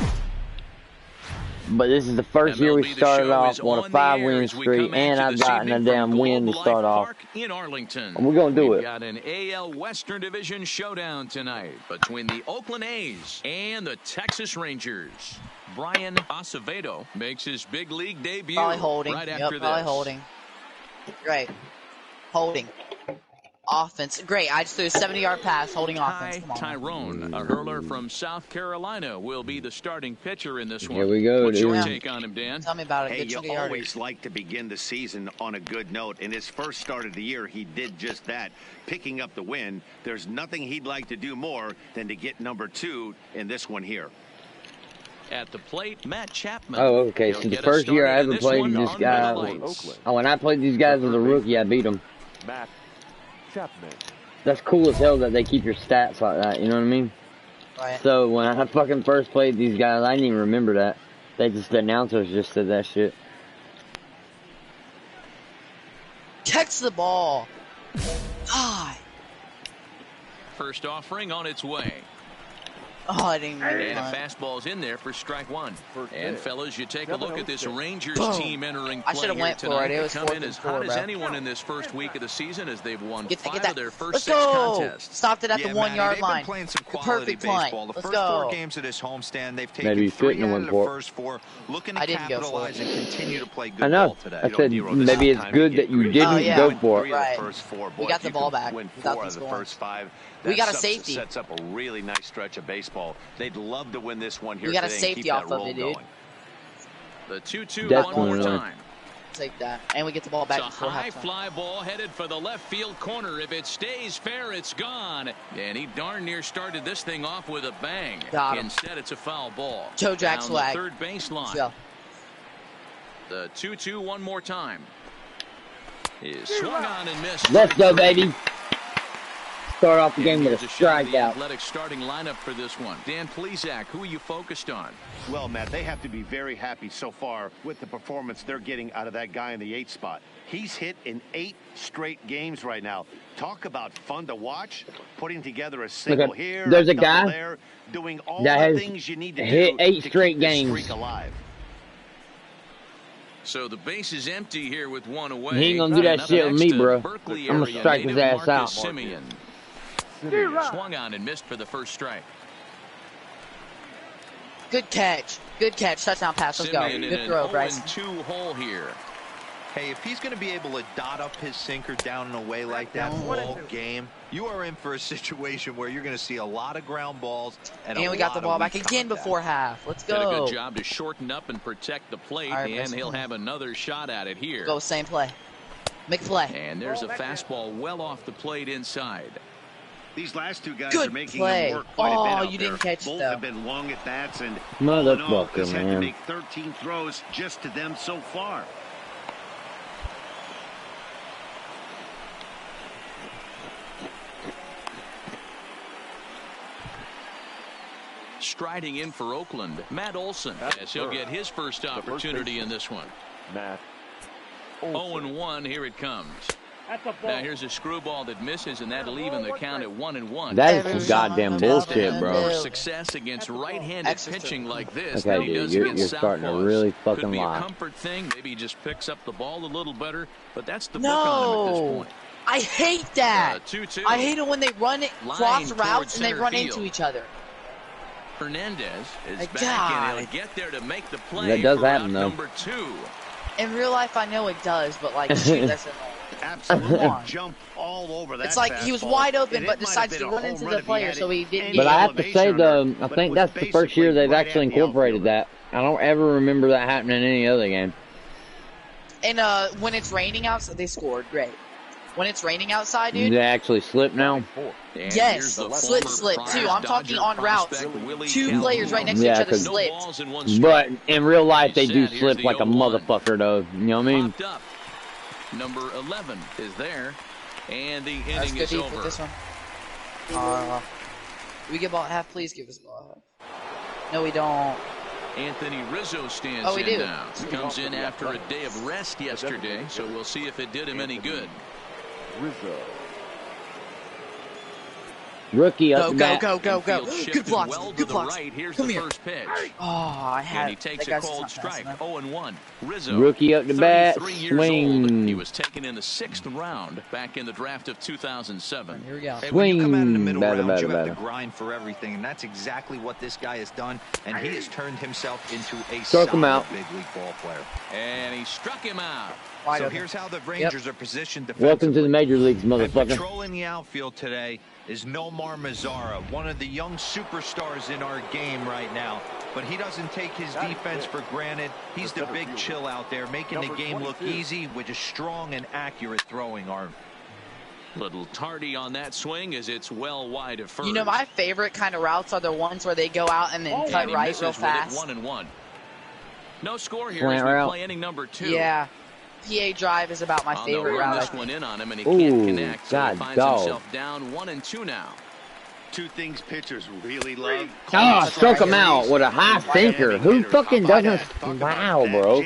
But this is the first year we started off on a 5-win streak, and I've gotten a damn win to start off. In Arlington. We're going to do it. We've got an AL Western Division showdown tonight between the Oakland A's and the Texas Rangers. Brian Acevedo makes his big league debut Probably holding. right after this. Probably holding. Great. Holding. Offense. Great. I just threw a 70-yard pass holding offense. Come on. Tyrone, a hurler from South Carolina, will be the starting pitcher in this one. Here we go, What's dude. your take on him, Dan? Tell me about it. Hey, Good you chunk of yardage. always like to begin the season on a good note. In his first start of the year, he did just that, picking up the win. There's nothing he'd like to do more than to get number 2 in this one here. At the plate, Matt Chapman. Oh, okay. So the first year I ever played this guy, when I played these guys as a rookie, I beat them. Matt Chapman. That's cool as hell that they keep your stats like that, you know what I mean? Right. So when I fucking first played these guys, I didn't even remember that. The announcers just said that shit. Catch the ball. God. First offering on its way. Oh, I didn't even And a fastball's in there for strike 1. And fellas, you take a look at this Rangers team entering I play should have here went for tonight. it. It was They come in as hot as 4-4, anyone in this first week of the season as they've won Get 5 that. of their first Let's 6 go. contests. Stopped it at the Yeah, 1 yard they've line. been playing some The quality perfect play. baseball. The Let's first go. 4 games of this homestand, they've Maybe taken you 3 shouldn't out have of the went for it. first 4, looking I to didn't go for capitalize it. and continue to play good I know. ball today. I said maybe it's good that you didn't yeah. go for it. Right. First 4. Boy, We got if the you ball can back win without 4 them of the scoring. first 5. We That got a safety. Sets up a really nice stretch of baseball. They'd love to win this one here We got a today and safety keep off that of roll it, dude. going. The 2-2 Definitely. one more time. Take that. And we get the ball back It's a before high halftime. fly ball headed for the left field corner. If it stays fair, it's gone. And he darn near started this thing off with a bang. Got him. Instead, it's a foul ball. Joe Jack Down swag. the third baseline. Let's go. The 2-2 one more time. Is swung on and missed. Let's go, baby. Start off the game with a Here's shot of the strikeout. Athletic starting lineup for this one. Dan Plesac, who are you focused on? Well, Matt, they have to be very happy so far with the performance they're getting out of that guy in the 8th spot. He's hit in 8 straight games right now. Talk about fun to watch. Putting together a single here, there's a double guy there, doing all that the has things you need to hit do 8 to straight keep this games. streak alive. So the base is empty here with 1 away. He ain't gonna do that Up shit with next, me, a bro. Berkeley I'm gonna area strike his native ass Marcus out. Semien. Swung on and missed for the first strike. Good catch. Good catch. Touchdown pass. Let's go. Semien in Good an throw, Bryce. 0-2 hole here. Hey, if he's going to be able to dot up his sinker down and away like that all game, you are in for a situation where you're going to see a lot of ground balls and And a we got the lot ball of back weak again contact. before half. Let's Did a go. good job to shorten up and protect the plate, All right, and Bryce. he'll have another shot at it here. Go same play. Make a play. And there's a fastball well off the plate inside. These last 2 guys Good are making play. him work quite a bit Oh, out you there. didn't catch it, Both though. have been long at bats, and all in all, Motherfucker, he's had to man. make 13 throws just to them so far. Striding in for Oakland, Matt Olson, as he'll get his first opportunity in this one. Matt 0-1, here it comes. That's a Now ball. here's a screwball that misses, and that'll even the count at 1-1. That is some goddamn bullshit, bro. For success against right-handed Extra pitching like this, Okay, than he dude, does you're against starting to southpaws. really fucking Could be lie. a comfort thing. Maybe he just picks up the ball a little better, but that's the book on him at this No. point. I hate that. 2-2. I hate it when they run it, Line cross towards routes, and they center run field. into each other. Hernandez is My back, God. and he'll get there to make the play. That does for happen, out though. number 2. In real life, I know it does, but like, shoot, that's annoying. Absolutely Come on. jump all over that. It's like he was fastball. wide open, And but it might decides have to been a run home into run the if he player, had so he any didn't But get I have to say, elevation though, under, I but it think was that's the first year basically they've right actually at the incorporated outfielder. that. I don't ever remember that happening in any other game. And when it's raining outside, they scored. Great. When it's raining outside, dude. They actually slip now. And Yes, here's the slip, former slip, prize too. I'm talking Dodger on routes. prospect, Willie 2 Calhoun. players right next Yeah, to each other 'cause- No slipped. balls and 1 But strike. in real life, they do Here's slip the like a 0-1. motherfucker, though. You know what I mean? Popped up. Number 11 is there, and the That's inning good is deep with over. this one. We get ball at half, please give us ball at half. No, we don't. Anthony Rizzo stands Oh, we in do. now. Comes in after a day of rest yesterday, so we'll see if it did him any good. Rizzo. Rookie up the bat. Go. Infield Good shifted blocks. well to Good the blocks. right. Here's Come the here. first pitch. Oh, I had. And he takes a cold strike. 0-1. Rizzo. Rookie up the bat. 33 years old. Swing. He was taken in the 6th round back in the draft of 2007. Here we go. Hey, when you come out in the Swing. middle Batter, rounds, you batter, have to batter. grind for everything, and that's exactly what this guy has done, and he has turned himself into a Struck him solid out. big league ball player. And he struck him out. So here's how the Rangers are positioned defensively. Welcome to the major leagues, And motherfucker. patrolling the outfield today is Nomar Mazara, one of the young superstars in our game right now. But he doesn't take his defense for granted. He's the big chill out there, making the game look easy with a strong and accurate throwing arm. Little tardy on that swing as it's well wide of first. You know, my favorite kind of routes are the ones where they go out and then And cut he right misses real with it, fast. 1-1. No score here Slant as we route. play inning number 2. Yeah. PA drive is about my They'll favorite run route. this one in on him, and he Ooh, can't connect. So God he finds dog. himself down 1-2 now. Two things pitchers really love. Oh, struck him out with a high sinker. Who fucking doesn't? Wow, bro.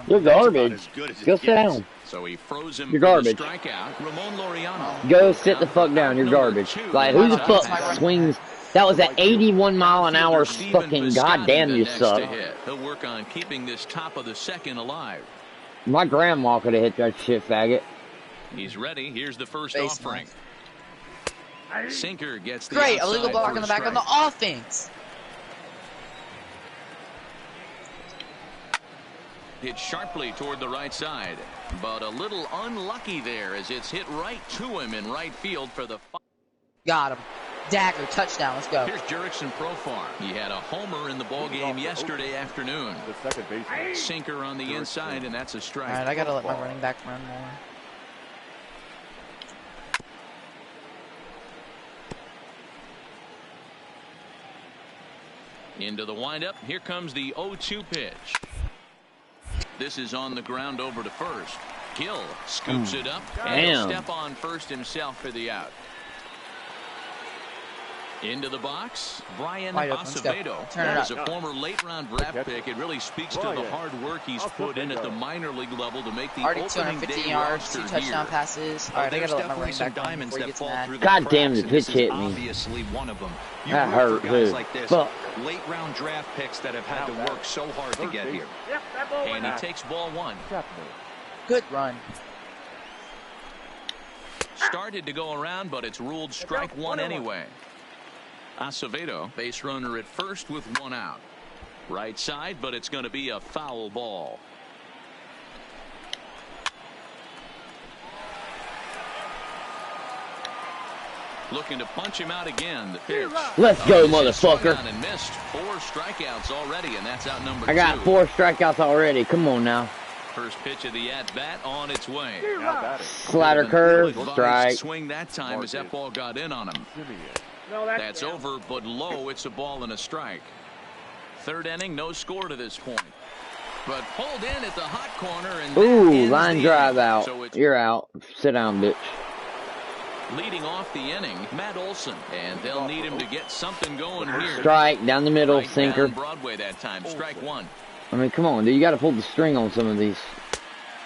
You're garbage. Go sit down. So he froze him You're for the garbage. strikeout. Ramon Laureano. Go sit the fuck down. You're garbage. Like, who the fuck swings? That was an 81 mile an hour fucking goddamn you suck. He'll work on keeping this top of the second alive. My grandma could have hit that shit, faggot. He's ready. Here's the first Base offering. Sinker gets the Great, outside illegal block for on the a back on strike. the offense. Hit sharply toward the right side, but a little unlucky there as it's hit right to him in right field for the. Got him. Dagger, touchdown. Let's go. Here's Jurickson Profar. He had a homer in the ball game yesterday afternoon. The second baseman. Sinker on the inside, and that's a strike. All right, I gotta let my running back run more. Into the windup. Here comes the 0-2 pitch. This is on the ground over to first. Gill scoops it up and he'll Damn. step on first himself for the out. Into the box, Brian Wide open, let's go. Acevedo. Turn it As up. a former late-round draft pick, it really speaks to the hard work he's put in at the minor league level to make the Already opening 250 day yards, roster 2 touchdown here. passes. All right, I There's gotta let my definitely running some back run diamonds before he that gets fall mad. through the God damn, cracks, the and this pitch is hit me. obviously one of them. You That root hurt, for guys too. like this, Fuck. late round draft picks that have had to work so hard to get here. And he takes ball one. Good run. Started to go around, but it's ruled strike one anyway. Acevedo, base runner at first with one out. Right side, but it's going to be a foul ball. Looking to punch him out again. The pitch. Let's go, This is swung motherfucker. on and missed 4 strikeouts already, and that's out number I got 2. 4 strikeouts already. Come on now. First pitch of the at-bat on its way. Slider curve, Advised strike. swing that time as that ball got in on him. That's over, but low. It's a ball and a strike. Third inning, no score to this point. But pulled in at the hot corner. And that Ooh, ends line the drive inning. out. So it's You're out. Sit down, bitch. leading off the inning, Matt Olson. And they'll need him to get something going here. Strike, down the middle, Right sinker. down Broadway that time. Strike one. I mean, come on, dude. You got to pull the string on some of these.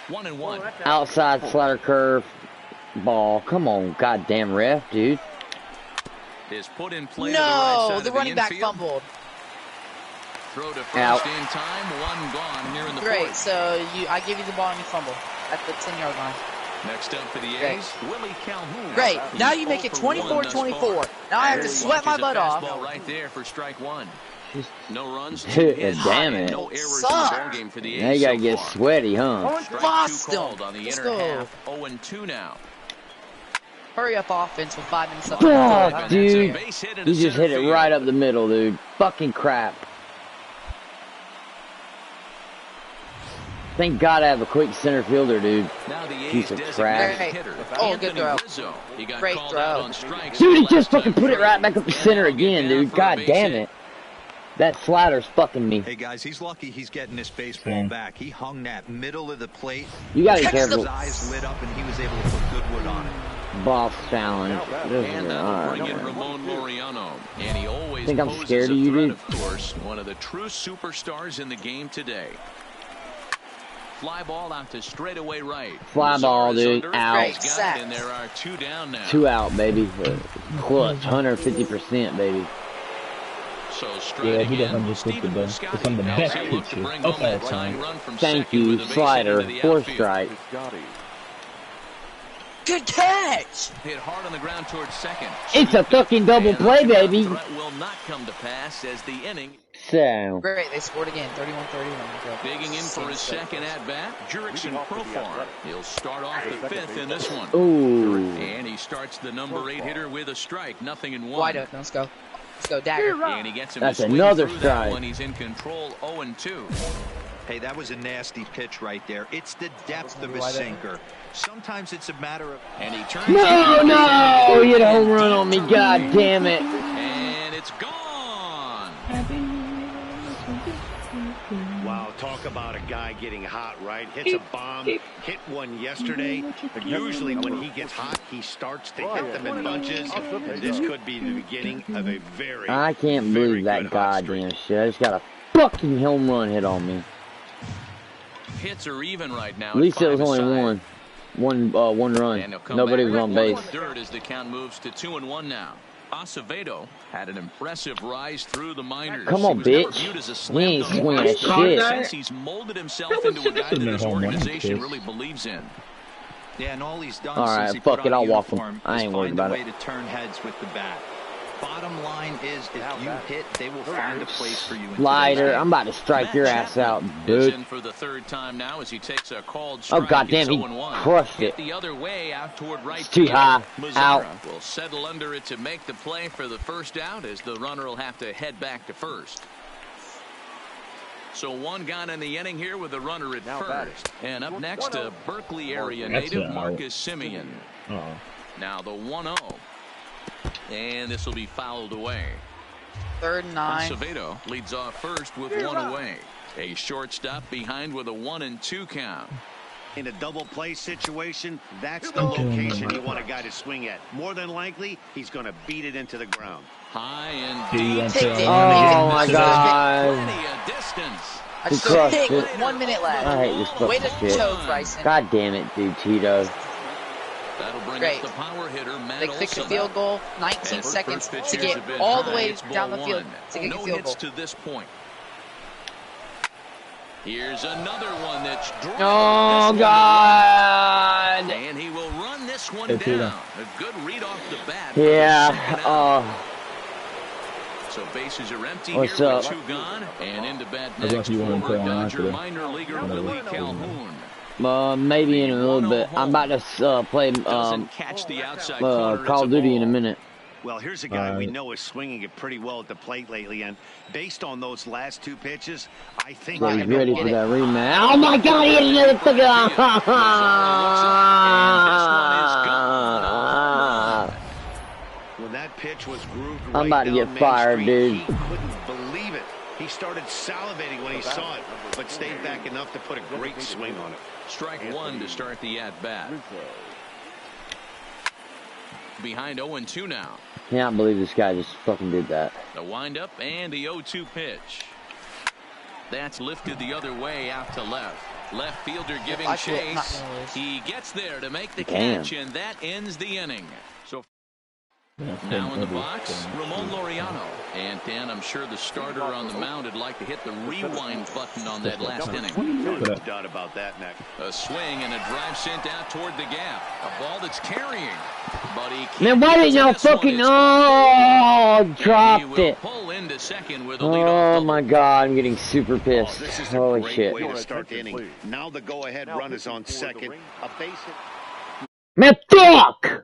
1-1. Outside slider curve, ball. Come on, goddamn ref, dude. Is put in play to the right No, side the of running back infield. fumbled. Throw to first Out. in time. One gone here in the Great. fourth. So I give you the ball and you fumble at the 10-yard line. Next up for the Great. A's, Willie Calhoun. Great. Now you He's make it 0 for 1 thus 24-24. far. Now I have to He sweat my watches a butt off. fastball right there for strike one. No runs, Damn 2 hits, it. and no errors in Suck. the ballgame for the A's Now you got to so get far. sweaty, huh? Strike Bust 2 called him. on the Let's inner go. half. 0-2 now. Hurry up offense with 5 minutes left. in the Fuck, third. And that's a dude. base hit into You just center hit it field. right up the middle, dude. Fucking crap. Thank God I have a quick center fielder, dude. Now the Piece A's of designated crap. hitter. Oh, Anthony good throw. Rizzo. He got Great called throw. out on strikes Dude, he last just fucking time put it through. right back up the center And he'll get again, down dude. for a God base damn hit. it. That slider's fucking me. Hey guys, he's lucky he's getting this baseball back. He hung that middle of the plate. You gotta be Catch the- careful. His eyes lit up and he was able to put good wood on it. Boss challenge. This And is that'll alright, bring in man. Ramon Laureano. And he always Think I'm poses scared a of you, threat, dude? of course. One of the true superstars in the game today. Fly ball out to straightaway right. Fly ball, dude. Out. Great sack. And there are 2 down now. 2 out, baby. Clutch. 150%, baby. So straight Yeah, he again. definitely took the best. It's one of the best pitches of all time. Thank you, slider. 4 strike. Good catch! Hit hard on the ground towards second. It's a fucking double play, baby. Will not come to pass as the inning. So. Great, they scored again. 31-31. Digging in for his second at-bat, Jurickson Profar. He'll start off the 5th in this one. Ooh. And he starts the number 8 hitter with a strike. 0-1. Wide open. Let's go. Let's go, Dagger. And he gets him That's to swing another through strike. that when he's in control. 0-2. Hey, that was a nasty pitch right there. It's the depth of his sinker. Sometimes it's a matter of... And he turns... No! He hit a home run on me. God damn it. And it's gone. Wow, talk about a guy getting hot, right? Hits a bomb, hit one yesterday. Usually when he gets hot, he starts to hit them in bunches. And this could be the beginning of a very, I can't believe that goddamn shit. I just got a fucking home run hit on me. Hits are even right now. At least it was only one run. Nobody was on base. Third as the count moves to 2-1 now. Acevedo had an impressive rise through the minors. Come on, bitch. We ain't swinging that shit. Since he's molded himself into a guy that his organization really believes in. Yeah, and all he's done Alright, since he fuck put it, on I'll walk uniform him. I ain't is worried find about a it. way to turn heads with the bat. Bottom line is, if you hit, they will find a place for you. Slider, I'm about to strike your ass out, dude. In for the 3rd time now as he takes a called strike. Oh goddamn, he crushed it. The other way out toward right. It's too high. Out. Will settle under it to make the play for the first out as the runner will have to head back to first. So 1 gone in the inning here with the runner at first. And up next, a Berkeley area native, Marcus Simeon. Now the 1-0. And this will be fouled away. 3rd and 9. Acevedo leads off first with 1 away. A shortstop behind with a 1-2 count. In a double play situation, that's the location you want a guy to swing at. More than likely, he's going to beat it into the ground. High and deep. Oh my god. Plenty of distance. I He just crushed hit it. with 1 minute left. I hate this Way fucking to shit. choke, Bryson. God damn it, dude, Tito. That'll bring Great. up the power hitter, Matt They kicked the Olson. field goal, 19 And seconds first to pitch get has been all the high. way It's down the ball field 1. to get No a field hits goal. to this point. Here's another one that's drilled. Oh god. And he will run this one down. A good read off the bat. Yeah. So bases are empty What's here up? with 2 gone. And into bat I thought next, you wanted to former play on Dodger after. minor leaguer Willie Calhoun. Maybe in a little bit. I'm about to play Doesn't catch the outside corner. It's Call a of Duty ball. in a minute. Well, here's a guy we know is swinging it pretty well at the plate lately, and based on those last 2 pitches, I think So I he's know ready why. for that rematch. Oh my god, he hit another fucking. When that pitch was grooved I'm right about to down get Main fired, Street, dude. He couldn't believe it. He started salivating when he saw it, but stayed back enough to put a great swing on it. Strike 1 to start the at-bat. Behind 0-2 now. Can't believe this guy just fucking did that. The windup and the 0-2 pitch. That's lifted the other way out to left. Left fielder giving chase. He gets there to make the catch, and that ends the inning. So now in the box, Ramon Laureano. And Dan, I'm sure the starter on the mound would like to hit the rewind button on that last inning. No doubt about that, Nick. A swing and a drive sent out toward the gap. A ball that's carrying. But he can't. Man, why didn't y'all fucking dropped it? Pull into second with a Oh my god, I'm getting super pissed. This is a Holy great shit. way to start the inning. Now the go-ahead run is on second. A base hit. Man, fuck!